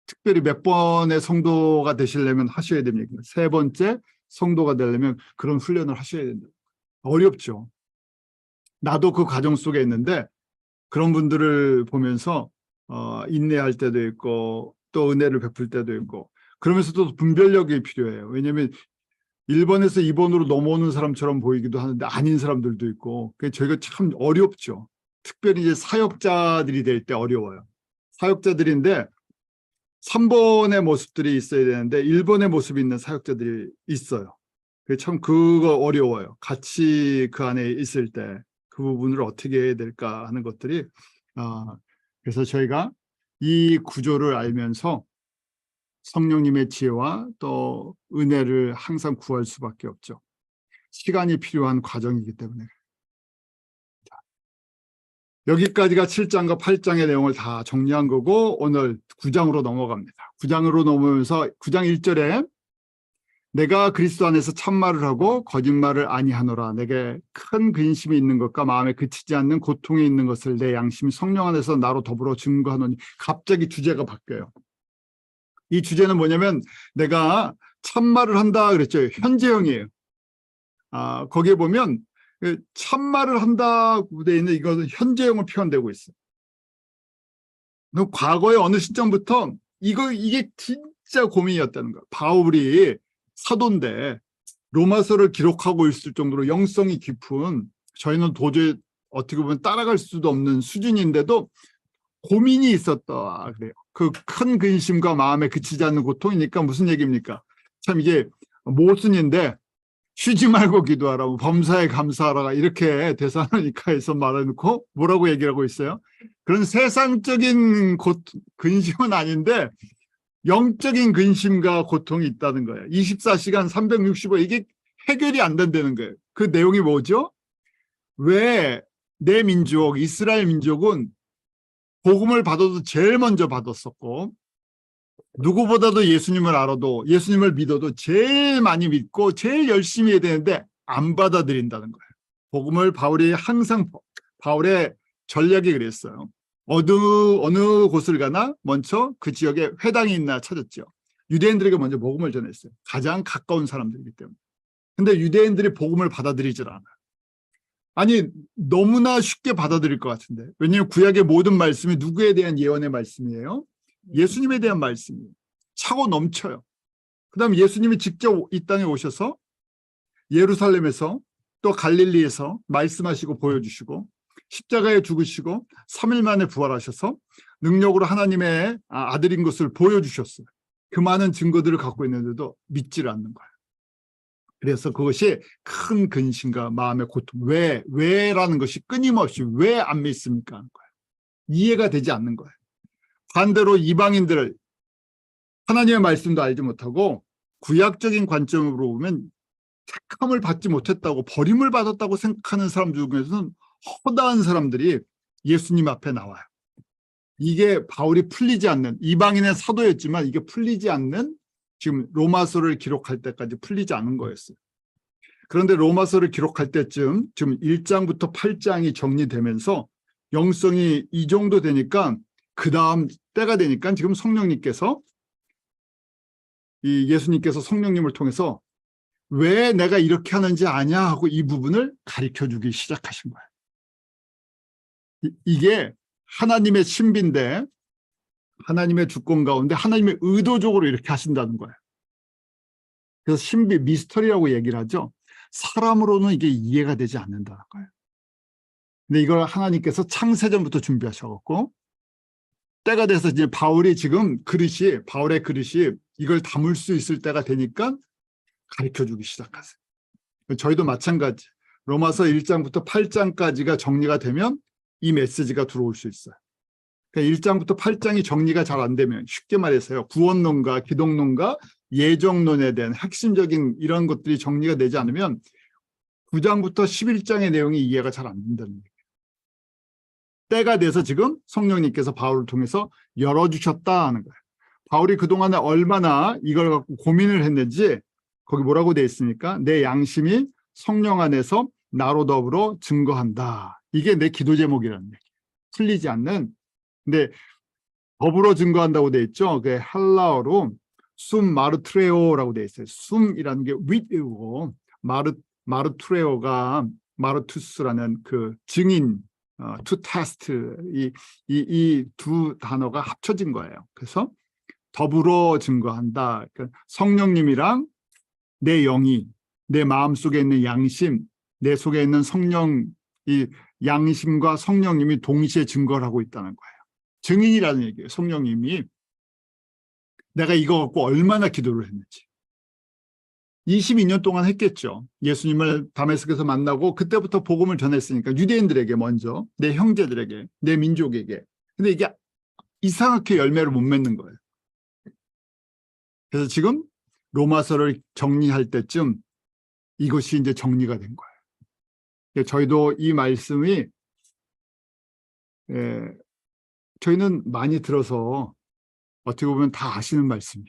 특별히 몇 번의 성도가 되시려면 하셔야 됩니다. 3번째 성도가 되려면 그런 훈련을 하셔야 된다. 어렵죠. 나도 그 과정 속에 있는데 그런 분들을 보면서 인내할 때도 있고 또 은혜를 베풀 때도 있고 그러면서도 분별력이 필요해요. 왜냐하면 1번에서 2번으로 넘어오는 사람처럼 보이기도 하는데 아닌 사람들도 있고 그래서 저희가 참 어렵죠. 특별히 이제 사역자들이 될 때 어려워요. 사역자들인데 3번의 모습들이 있어야 되는데 1번의 모습이 있는 사역자들이 있어요. 참 그거 어려워요. 같이 그 안에 있을 때 그 부분을 어떻게 해야 될까 하는 것들이 그래서 저희가 이 구조를 알면서 성령님의 지혜와 또 은혜를 항상 구할 수밖에 없죠. 시간이 필요한 과정이기 때문에. 여기까지가 7장과 8장의 내용을 다 정리한 거고 오늘 9장으로 넘어갑니다. 9장으로 넘어오면서 9장 1절에 내가 그리스도 안에서 참말을 하고 거짓말을 아니하노라. 내게 큰 근심이 있는 것과 마음에 그치지 않는 고통이 있는 것을 내 양심이 성령 안에서 나로 더불어 증거하노니. 갑자기 주제가 바뀌어요. 이 주제는 뭐냐면 내가 참말을 한다 그랬죠. 현재형이에요. 거기에 보면 참말을 한다고 되어 있는 이것은 현재형을 표현되고 있어요. 과거의 어느 시점부터 이게 진짜 고민이었다는 거예요. 바울이 사도인데 로마서를 기록하고 있을 정도로 영성이 깊은 저희는 도저히 어떻게 보면 따라갈 수도 없는 수준인데도 고민이 있었다 그래요. 그 큰 근심과 마음에 그치지 않는 고통이니까 무슨 얘기입니까? 참 이게 모순인데 쉬지 말고 기도하라, 범사에 감사하라 이렇게 데살로니가에서 말해놓고 뭐라고 얘기를 하고 있어요? 그런 세상적인 근심은 아닌데 영적인 근심과 고통이 있다는 거예요. 24시간 365 이게 해결이 안 된다는 거예요. 그 내용이 뭐죠? 왜 내 민족, 이스라엘 민족은 복음을 받아도 제일 먼저 받았었고 누구보다도 예수님을 알아도 예수님을 믿어도 제일 많이 믿고 제일 열심히 해야 되는데 안 받아들인다는 거예요. 복음을 바울이 항상 바울의 전략이 그랬어요. 어느 곳을 가나 먼저 그 지역에 회당이 있나 찾았죠. 유대인들에게 먼저 복음을 전했어요. 가장 가까운 사람들이기 때문에. 근데 유대인들이 복음을 받아들이질 않아요. 아니 너무나 쉽게 받아들일 것 같은데. 왜냐하면 구약의 모든 말씀이 누구에 대한 예언의 말씀이에요? 예수님에 대한 말씀이에요. 차고 넘쳐요. 그다음 예수님이 직접 이 땅에 오셔서 예루살렘에서 또 갈릴리에서 말씀하시고 보여주시고 십자가에 죽으시고 3일 만에 부활하셔서 능력으로 하나님의 아들인 것을 보여주셨어요. 그 많은 증거들을 갖고 있는데도 믿지를 않는 거예요. 그래서 그것이 큰 근심과 마음의 고통. 왜라는 것이 끊임없이 왜 안 믿습니까? 하는 거예요. 이해가 되지 않는 거예요. 반대로 이방인들을 하나님의 말씀도 알지 못하고 구약적인 관점으로 보면 택함을 받지 못했다고 버림을 받았다고 생각하는 사람 중에서는 허다한 사람들이 예수님 앞에 나와요. 이게 바울이 풀리지 않는 이방인의 사도였지만 이게 풀리지 않는 지금 로마서를 기록할 때까지 풀리지 않은 거였어요. 그런데 로마서를 기록할 때쯤 지금 1장부터 8장이 정리되면서 영성이 이 정도 되니까 그 다음 때가 되니까 지금 성령님께서 예수님께서 성령님을 통해서 왜 내가 이렇게 하는지 아냐 하고 이 부분을 가르쳐주기 시작하신 거예요. 이게 하나님의 신비인데 하나님의 주권 가운데 하나님의 의도적으로 이렇게 하신다는 거예요. 그래서 신비, 미스터리라고 얘기를 하죠. 사람으로는 이게 이해가 되지 않는다는 거예요. 근데 이걸 하나님께서 창세전부터 준비하셔갖고 때가 돼서 이제 바울의 그릇이 이걸 담을 수 있을 때가 되니까 가르쳐주기 시작하세요. 저희도 마찬가지. 로마서 1장부터 8장까지가 정리가 되면 이 메시지가 들어올 수 있어요. 그러니까 1장부터 8장이 정리가 잘 안 되면 쉽게 말해서요. 구원론과 기독론과 예정론에 대한 핵심적인 이런 것들이 정리가 되지 않으면 9장부터 11장의 내용이 이해가 잘 안 된다는 얘기예요. 때가 돼서 지금 성령님께서 바울을 통해서 열어주셨다 하는 거예요. 바울이 그동안에 얼마나 이걸 갖고 고민을 했는지 거기 뭐라고 되어 있습니까? 내 양심이 성령 안에서 나로 더불어 증거한다. 이게 내 기도 제목이라는 얘기예요. 풀리지 않는. 근데 더불어 증거한다고 되어 있죠. 그 헬라어로 숨 마르트레오라고 되어 있어요. 숨이라는 게 with고 마르트레오가 마르투스라는 그 증인 to test 이 두 단어가 합쳐진 거예요. 그래서 더불어 증거한다. 그러니까 성령님이랑 내 영이 내 마음속에 있는 양심, 내 속에 있는 성령, 이 양심과 성령님이 동시에 증거를 하고 있다는 거예요. 증인이라는 얘기예요. 성령님이 내가 이거 갖고 얼마나 기도를 했는지. 22년 동안 했겠죠. 예수님을 다메섹에서 만나고 그때부터 복음을 전했으니까 유대인들에게 먼저, 내 형제들에게, 내 민족에게. 근데 이게 이상하게 열매를 못 맺는 거예요. 그래서 지금 로마서를 정리할 때쯤 이것이 이제 정리가 된 거예요. 저희도 이 말씀이 저희는 많이 들어서 어떻게 보면 다 아시는 말씀이에요.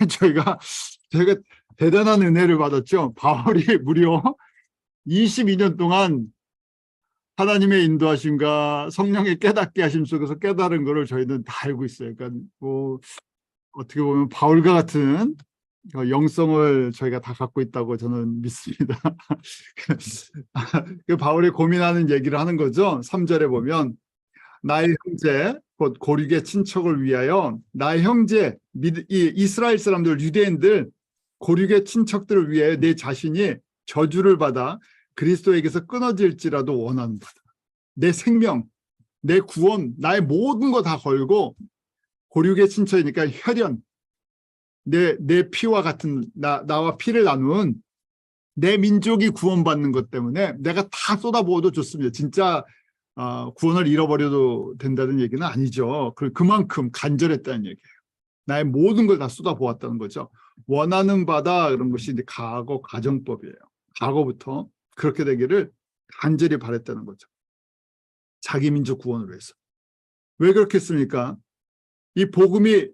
저희가 대단한 은혜를 받았죠. 바울이 무려 22년 동안 하나님의 인도하심과 성령의 깨닫게 하심 속에서 깨달은 거를 저희는 다 알고 있어요. 그러니까 뭐 어떻게 보면 바울과 같은 영성을 저희가 다 갖고 있다고 저는 믿습니다. 바울이 고민하는 얘기를 하는 거죠. 3절에 보면 나의 형제 곧 고륙의 친척을 위하여 나의 형제 이스라엘 사람들 유대인들 고륙의 친척들을 위해 내 자신이 저주를 받아 그리스도에게서 끊어질지라도 원하는 바다. 내 생명, 내 구원, 나의 모든 거 다 걸고 고륙의 친척이니까 혈연, 내 피와 같은 나와 피를 나눈 내 민족이 구원받는 것 때문에 내가 다 쏟아부어도 좋습니다. 진짜 구원을 잃어버려도 된다는 얘기는 아니죠. 그만큼 간절했다는 얘기예요. 나의 모든 걸 다 쏟아부었다는 거죠. 원하는 바다 그런 것이 이제 과거 가정법이에요. 과거부터 그렇게 되기를 간절히 바랬다는 거죠. 자기 민족 구원을 위해서. 왜 그렇게 했습니까? 이 복음이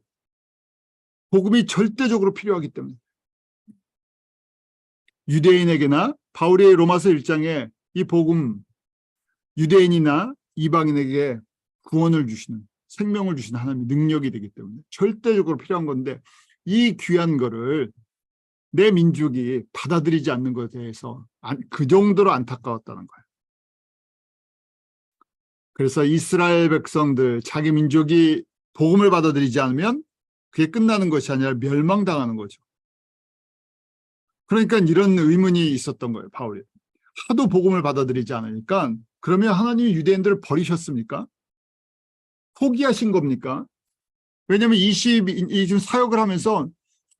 절대적으로 필요하기 때문에. 유대인에게나 바울의 로마서 1장에 이 복음, 유대인이나 이방인에게 구원을 주시는, 생명을 주시는 하나님의 능력이 되기 때문에 절대적으로 필요한 건데, 이 귀한 거를 내 민족이 받아들이지 않는 것에 대해서 그 정도로 안타까웠다는 거예요. 그래서 이스라엘 백성들, 자기 민족이 복음을 받아들이지 않으면 그게 끝나는 것이 아니라 멸망당하는 거죠. 그러니까 이런 의문이 있었던 거예요, 바울이. 하도 복음을 받아들이지 않으니까 그러면 하나님이 유대인들을 버리셨습니까? 포기하신 겁니까? 왜냐하면 22주 사역을 하면서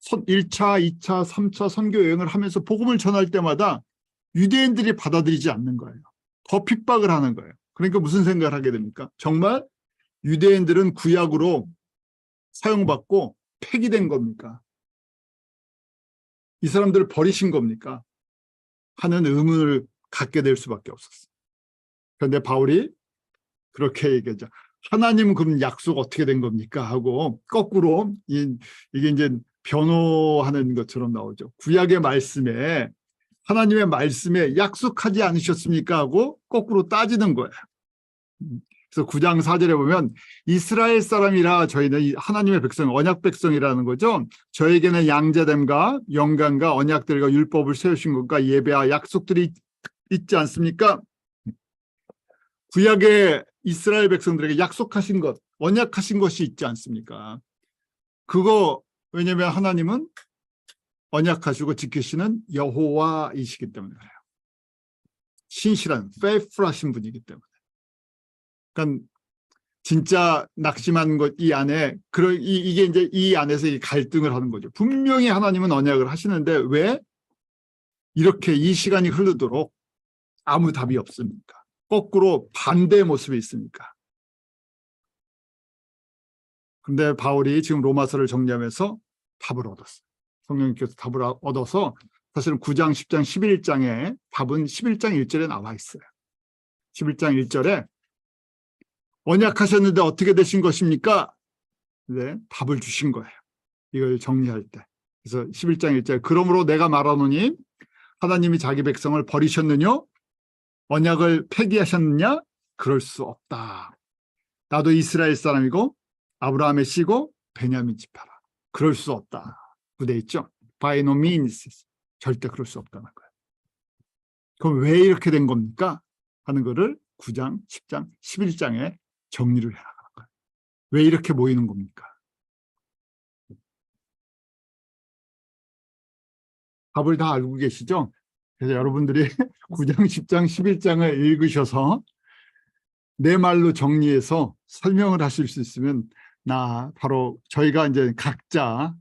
1차, 2차, 3차 선교 여행을 하면서 복음을 전할 때마다 유대인들이 받아들이지 않는 거예요. 더 핍박을 하는 거예요. 그러니까 무슨 생각을 하게 됩니까? 정말 유대인들은 구약으로 사용받고 폐기된 겁니까? 이 사람들을 버리신 겁니까? 하는 의문을 갖게 될 수밖에 없었어요. 그런데 바울이 그렇게 얘기하죠. 하나님은 그럼 약속 어떻게 된 겁니까? 하고 거꾸로 이게 이제 변호하는 것처럼 나오죠. 구약의 말씀에 하나님의 말씀에 약속하지 않으셨습니까? 하고 거꾸로 따지는 거예요. 그래서 9장 4절에 보면 이스라엘 사람이라 저희는 하나님의 백성, 언약 백성이라는 거죠. 저에게는 양자됨과 영광과 언약들과 율법을 세우신 것과 예배와 약속들이 있지 않습니까? 구약의 이스라엘 백성들에게 약속하신 것, 언약하신 것이 있지 않습니까? 그거 왜냐하면 하나님은 언약하시고 지키시는 여호와이시기 때문에 그래요. 신실한, faithful하신 분이기 때문에. 그러니까 진짜 낙심한 것 이 안에 이게 이제 이 안에서 이 갈등을 하는 거죠. 분명히 하나님은 언약을 하시는데 왜 이렇게 이 시간이 흐르도록 아무 답이 없습니까? 거꾸로 반대의 모습이 있습니까? 근데 바울이 지금 로마서를 정리하면서 답을 얻었어요. 성령님께서 답을 얻어서 사실은 9장, 10장, 11장에 답은 11장 1절에 나와 있어요. 11장 1절에 언약하셨는데 어떻게 되신 것입니까? 네, 답을 주신 거예요. 이걸 정리할 때. 그래서 11장 1절 그러므로 내가 말하노니 하나님이 자기 백성을 버리셨느냐? 언약을 폐기하셨느냐? 그럴 수 없다. 나도 이스라엘 사람이고 아브라함의 씨고 베냐민 지파라. 그럴 수 없다. 구돼 있죠. By no means. 절대 그럴 수 없다는 거예요. 그럼 왜 이렇게 된 겁니까? 하는 거를 9장, 10장, 11장에 정리를 해나가는 거예요. 왜 이렇게 모이는 겁니까? 답을 다 알고 계시죠? 그래서 여러분들이 9장, 10장, 11장을 읽으셔서 내 말로 정리해서 설명을 하실 수 있으면 바로 저희가 이제 각자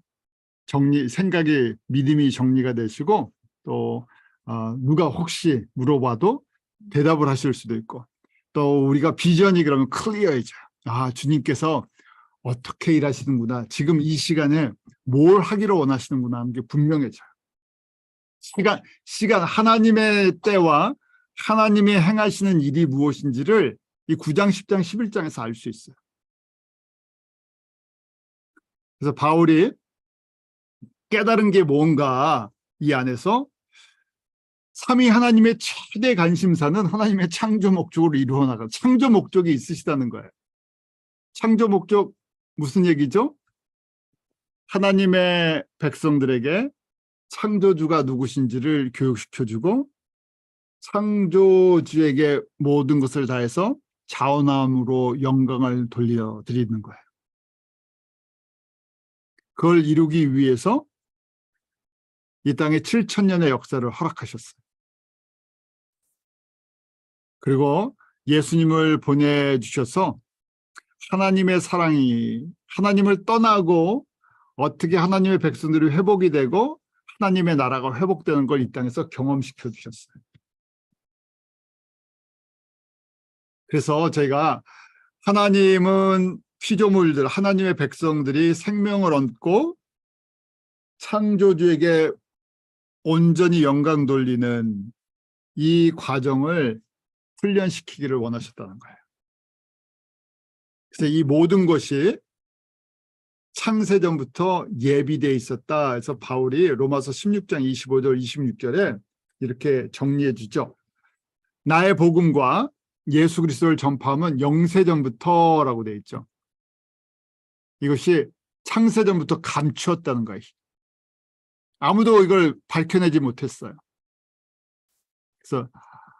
생각이 믿음이 정리가 되시고 또 누가 혹시 물어봐도 대답을 하실 수도 있고 또 우리가 비전이 그러면 클리어해져요. 주님께서 어떻게 일하시는구나. 지금 이 시간에 뭘 하기를 원하시는구나 하는 게 분명해져요. 시간 하나님의 때와 하나님이 행하시는 일이 무엇인지를 이 9장, 10장, 11장에서 알 수 있어요. 그래서 바울이 깨달은 게 뭔가 이 안에서 삼위 하나님의 최대 관심사는 하나님의 창조 목적으로 이루어 나가 창조 목적이 있으시다는 거예요. 창조 목적 무슨 얘기죠? 하나님의 백성들에게 창조주가 누구신지를 교육시켜주고 창조주에게 모든 것을 다해서 자원함으로 영광을 돌려드리는 거예요. 그걸 이루기 위해서 이 땅에 7,000년의 역사를 허락하셨어요. 그리고 예수님을 보내주셔서 하나님의 사랑이 하나님을 떠나고 어떻게 하나님의 백성들이 회복이 되고 하나님의 나라가 회복되는 걸 이 땅에서 경험시켜 주셨어요. 그래서 저희가 하나님은 피조물들, 하나님의 백성들이 생명을 얻고 창조주에게 온전히 영광 돌리는 이 과정을 훈련시키기를 원하셨다는 거예요. 그래서 이 모든 것이 창세전부터 예비되어 있었다. 그래서 바울이 로마서 16장 25절 26절에 이렇게 정리해 주죠. 나의 복음과 예수 그리스도를 전파함은 영세전부터라고 되어 있죠. 이것이 창세전부터 감추었다는 거예요. 아무도 이걸 밝혀내지 못했어요. 그래서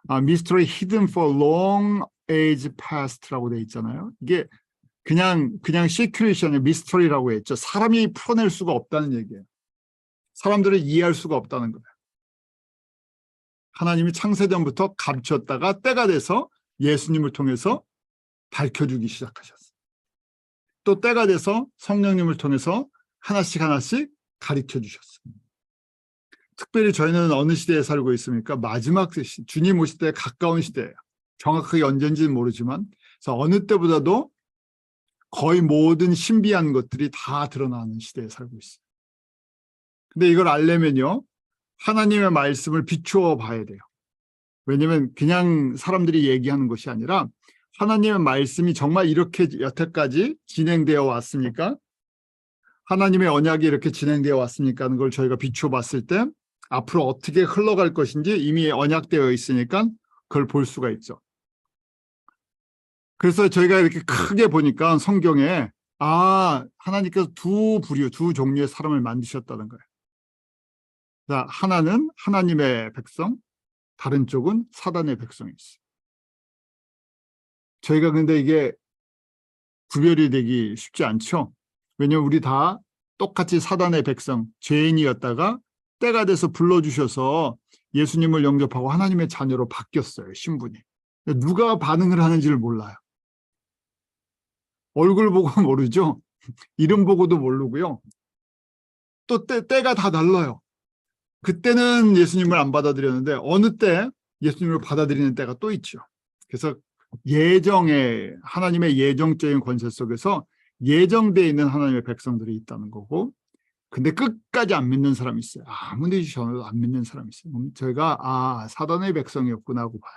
mystery hidden for long age past라고 되어 있잖아요. 이게 그냥 시큐레이션의 미스터리라고 했죠. 사람이 풀어낼 수가 없다는 얘기예요. 사람들을 이해할 수가 없다는 거예요. 하나님이 창세전부터 감췄다가 때가 돼서 예수님을 통해서 밝혀주기 시작하셨어요. 또 때가 돼서 성령님을 통해서 하나씩 가르쳐 주셨어요. 특별히 저희는 어느 시대에 살고 있습니까? 마지막 주님 오실 때 가까운 시대예요. 정확하게 언제인지는 모르지만 그래서 어느 때보다도 거의 모든 신비한 것들이 다 드러나는 시대에 살고 있어요. 근데 이걸 알려면요, 하나님의 말씀을 비추어 봐야 돼요. 왜냐하면 그냥 사람들이 얘기하는 것이 아니라 하나님의 말씀이 정말 이렇게 여태까지 진행되어 왔습니까? 하나님의 언약이 이렇게 진행되어 왔습니까? 하는 걸 저희가 비추어 봤을 때 앞으로 어떻게 흘러갈 것인지 이미 언약되어 있으니까 그걸 볼 수가 있죠. 그래서 저희가 이렇게 크게 보니까 성경에 하나님께서 두 종류의 사람을 만드셨다는 거예요. 자, 하나는 하나님의 백성, 다른 쪽은 사단의 백성이 있어요. 저희가 근데 이게 구별이 되기 쉽지 않죠. 왜냐하면 우리 다 똑같이 사단의 백성, 죄인이었다가 때가 돼서 불러주셔서 예수님을 영접하고 하나님의 자녀로 바뀌었어요, 신분이. 누가 반응을 하는지를 몰라요. 얼굴 보고 모르죠. 이름 보고도 모르고요. 또 때가 다 달라요. 그때는 예수님을 안 받아들였는데 어느 때 예수님을 받아들이는 때가 또 있죠. 그래서 하나님의 예정적인 권세 속에서 예정되어 있는 하나님의 백성들이 있다는 거고, 근데 끝까지 안 믿는 사람이 있어요. 아무리 저도 안 믿는 사람이 있어요. 저희가 사단의 백성이었구나 하고 봐요.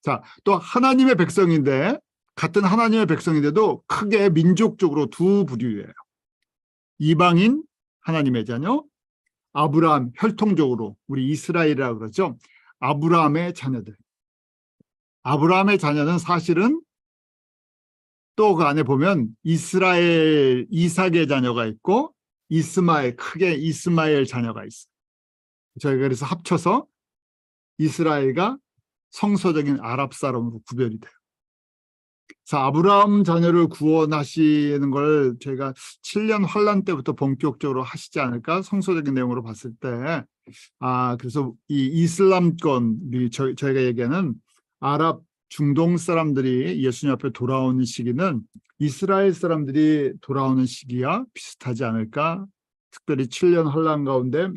자, 또 하나님의 백성인데 같은 하나님의 백성인데도 크게 민족적으로 두 부류예요. 이방인 하나님의 자녀, 아브라함, 혈통적으로 우리 이스라엘이라고 그러죠. 아브라함의 자녀들. 아브라함의 자녀는 사실은 또 그 안에 보면 이삭의 자녀가 있고 크게 이스마엘 자녀가 있어요. 저희가 그래서 합쳐서 이스라엘과 성서적인 아랍 사람으로 구별이 돼요. 자, 아브라함 자녀를 구원하시는 걸 저희가 7년 환란 때부터 본격적으로 하시지 않을까? 성서적인 내용으로 봤을 때. 그래서 이 이슬람권, 저희가 얘기하는 아랍 중동 사람들이 예수님 앞에 돌아오는 시기는 이스라엘 사람들이 돌아오는 시기와 비슷하지 않을까? 특별히 7년 환란 가운데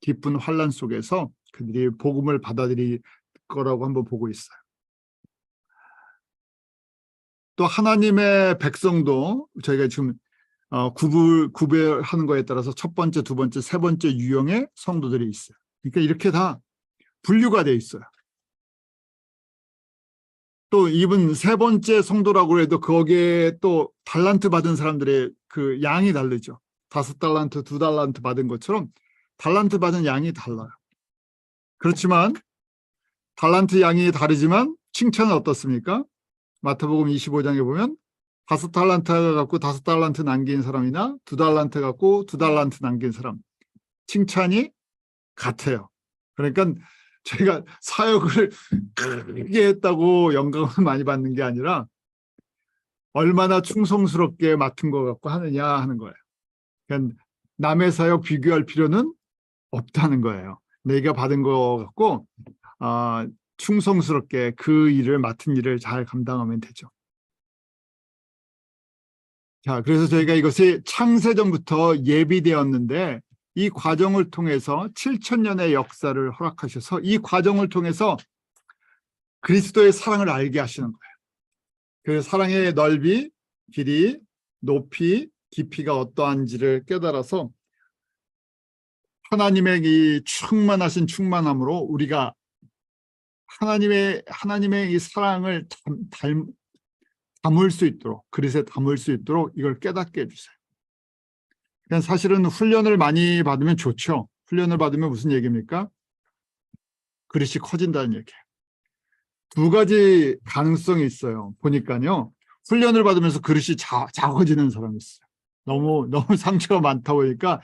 깊은 환란 속에서 그들이 복음을 받아들일 거라고 한번 보고 있어요. 또 하나님의 백성도 저희가 지금 구별하는 거에 따라서 첫 번째, 두 번째, 세 번째 유형의 성도들이 있어요. 그러니까 이렇게 다 분류가 돼 있어요. 또 이분 세 번째 성도라고 해도 거기에 또 달란트 받은 사람들의 그 양이 다르죠. 5달란트, 2달란트 받은 것처럼 달란트 받은 양이 달라요. 그렇지만 달란트 양이 다르지만 칭찬은 어떻습니까? 마태복음 25장에 보면 5달란트 갖고 5달란트 남긴 사람이나 2달란트 갖고 2달란트 남긴 사람 칭찬이 같아요. 그러니까 저희가 사역을 크게 했다고 영광을 많이 받는 게 아니라 얼마나 충성스럽게 맡은 것 같고 하느냐 하는 거예요. 그러니까 남의 사역 비교할 필요는 없다는 거예요. 내가 받은 것 같고 충성스럽게 그 일을 맡은 일을 잘 감당하면 되죠. 자, 그래서 저희가 이것이 창세전부터 예비되었는데 이 과정을 통해서 7,000년의 역사를 허락하셔서 이 과정을 통해서 그리스도의 사랑을 알게 하시는 거예요. 그 사랑의 넓이, 길이, 높이, 깊이가 어떠한지를 깨달아서 하나님의 이 충만하신 충만함으로 우리가 하나님의 이 사랑을 담을 수 있도록, 그릇에 담을 수 있도록 이걸 깨닫게 해주세요. 그냥 사실은 훈련을 많이 받으면 좋죠. 훈련을 받으면 무슨 얘기입니까? 그릇이 커진다는 얘기예요. 두 가지 가능성이 있어요. 보니까요. 훈련을 받으면서 그릇이 작아지는 사람이 있어요. 너무 상처가 많다 보니까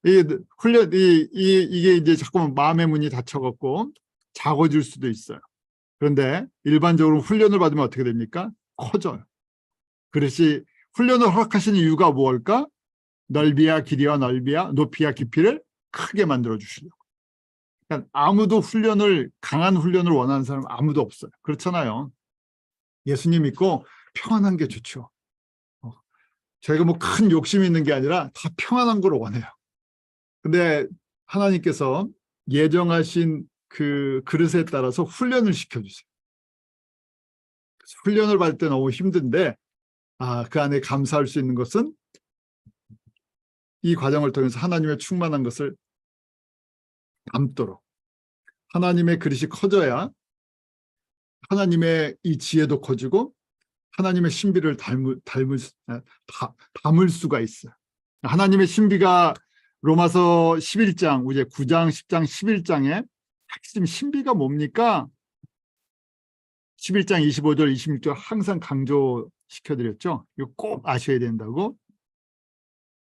이게 이제 자꾸만 마음의 문이 닫혀갖고 작아질 수도 있어요. 그런데 일반적으로 훈련을 받으면 어떻게 됩니까? 커져요. 그릇이 훈련을 허락하시는 이유가 무엇일까? 넓이야 길이와 넓이야 높이야 깊이를 크게 만들어 주시려고. 그러니까 아무도 강한 훈련을 원하는 사람 아무도 없어요. 그렇잖아요. 예수님 믿고 평안한 게 좋죠. 저희가 뭐 큰 욕심이 있는 게 아니라 다 평안한 걸 원해요. 근데 하나님께서 예정하신 그 그릇에 따라서 훈련을 시켜주세요. 훈련을 받을 때 너무 힘든데 그 안에 감사할 수 있는 것은 이 과정을 통해서 하나님의 충만한 것을 담도록 하나님의 그릇이 커져야 하나님의 이 지혜도 커지고 하나님의 신비를 담을 수가 있어요. 하나님의 신비가 로마서 11장, 이제 9장, 10장, 11장에 핵심 신비가 뭡니까? 11장 25절, 26절 항상 강조시켜드렸죠. 이거 꼭 아셔야 된다고.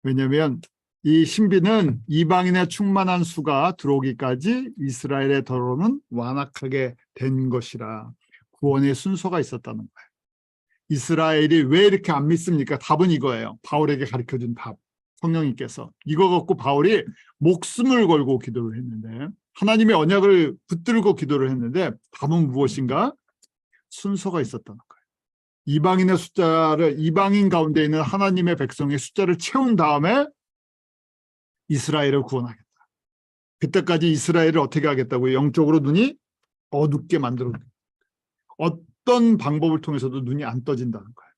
왜냐하면 이 신비는 이방인의 충만한 수가 들어오기까지 이스라엘의 더러움은 완악하게 된 것이라 구원의 순서가 있었다는 거예요. 이스라엘이 왜 이렇게 안 믿습니까? 답은 이거예요. 바울에게 가르쳐준 답. 성령님께서 이거 갖고 바울이 목숨을 걸고 기도를 했는데 하나님의 언약을 붙들고 기도를 했는데 답은 무엇인가? 순서가 있었다는 거예요. 이방인 가운데 있는 하나님의 백성의 숫자를 채운 다음에 이스라엘을 구원하겠다. 그때까지 이스라엘을 어떻게 하겠다고요? 영적으로 눈이 어둡게 만들어. 어떤 방법을 통해서도 눈이 안 떠진다는 거예요.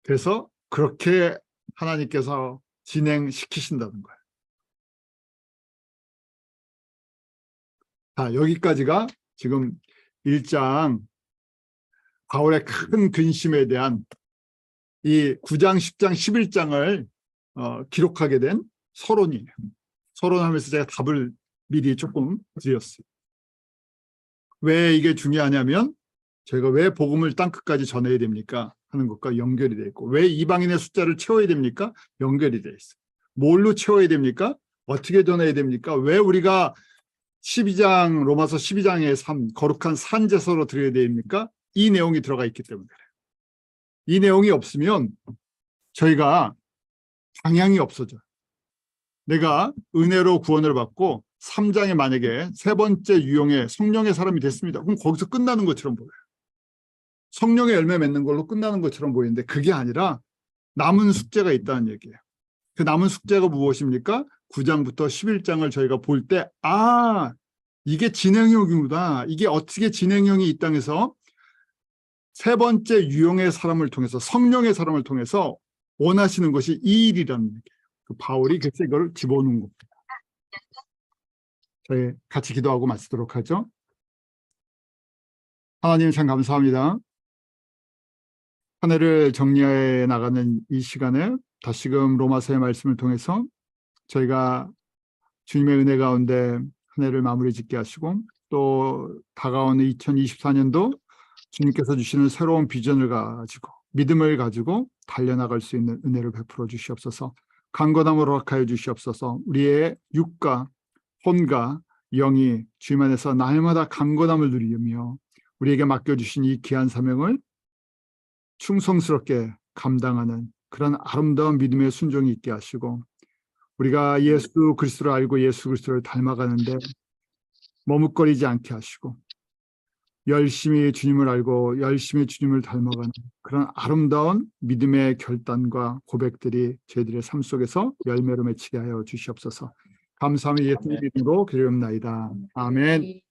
그래서 그렇게 하나님께서 진행시키신다는 거예요. 여기까지가 지금 1장 바울의 큰 근심에 대한 이 9장, 10장, 11장을 기록하게 된 서론이에요. 서론하면서 제가 답을 미리 조금 드렸어요. 왜 이게 중요하냐면 저희가 왜 복음을 땅끝까지 전해야 됩니까? 하는 것과 연결이 되어 있고 왜 이방인의 숫자를 채워야 됩니까? 연결이 되어 있어요. 뭘로 채워야 됩니까? 어떻게 전해야 됩니까? 왜 우리가 12장 로마서 12장의 삶 거룩한 산제사로 드려야 됩니까? 이 내용이 들어가 있기 때문에 그래요. 이 내용이 없으면 저희가 방향이 없어져요. 내가 은혜로 구원을 받고 3장에 만약에 세 번째 유형의 성령의 사람이 됐습니다. 그럼 거기서 끝나는 것처럼 보여요. 성령의 열매 맺는 걸로 끝나는 것처럼 보이는데 그게 아니라 남은 숙제가 있다는 얘기예요. 그 남은 숙제가 무엇입니까? 9장부터 11장을 저희가 볼 때 이게 진행형이구나. 이게 어떻게 진행형이 이 땅에서 세 번째 유형의 사람을 통해서 성령의 사람을 통해서 원하시는 것이 이 일이라는 얘기예요. 그 바울이 그래서 이걸 집어넣은 겁니다. 저희 같이 기도하고 마치도록 하죠. 하나님 참 감사합니다. 한 해를 정리해 나가는 이 시간에 다시금 로마서의 말씀을 통해서 저희가 주님의 은혜 가운데 한 해를 마무리 짓게 하시고 또 다가오는 2024년도 주님께서 주시는 새로운 비전을 가지고 믿음을 가지고 달려나갈 수 있는 은혜를 베풀어 주시옵소서. 강건함을 허락하여 주시옵소서. 우리의 육과 혼과 영이 주님 안에서 날마다 강건함을 누리며 우리에게 맡겨주신 이 귀한 사명을 충성스럽게 감당하는 그런 아름다운 믿음의 순종이 있게 하시고 우리가 예수 그리스도를 알고 예수 그리스도를 닮아가는데 머뭇거리지 않게 하시고 열심히 주님을 알고 열심히 주님을 닮아가는 그런 아름다운 믿음의 결단과 고백들이 저희들의 삶 속에서 열매로 맺히게 하여 주시옵소서. 감사하며 예수님 이름으로 기도합나이다. 아멘.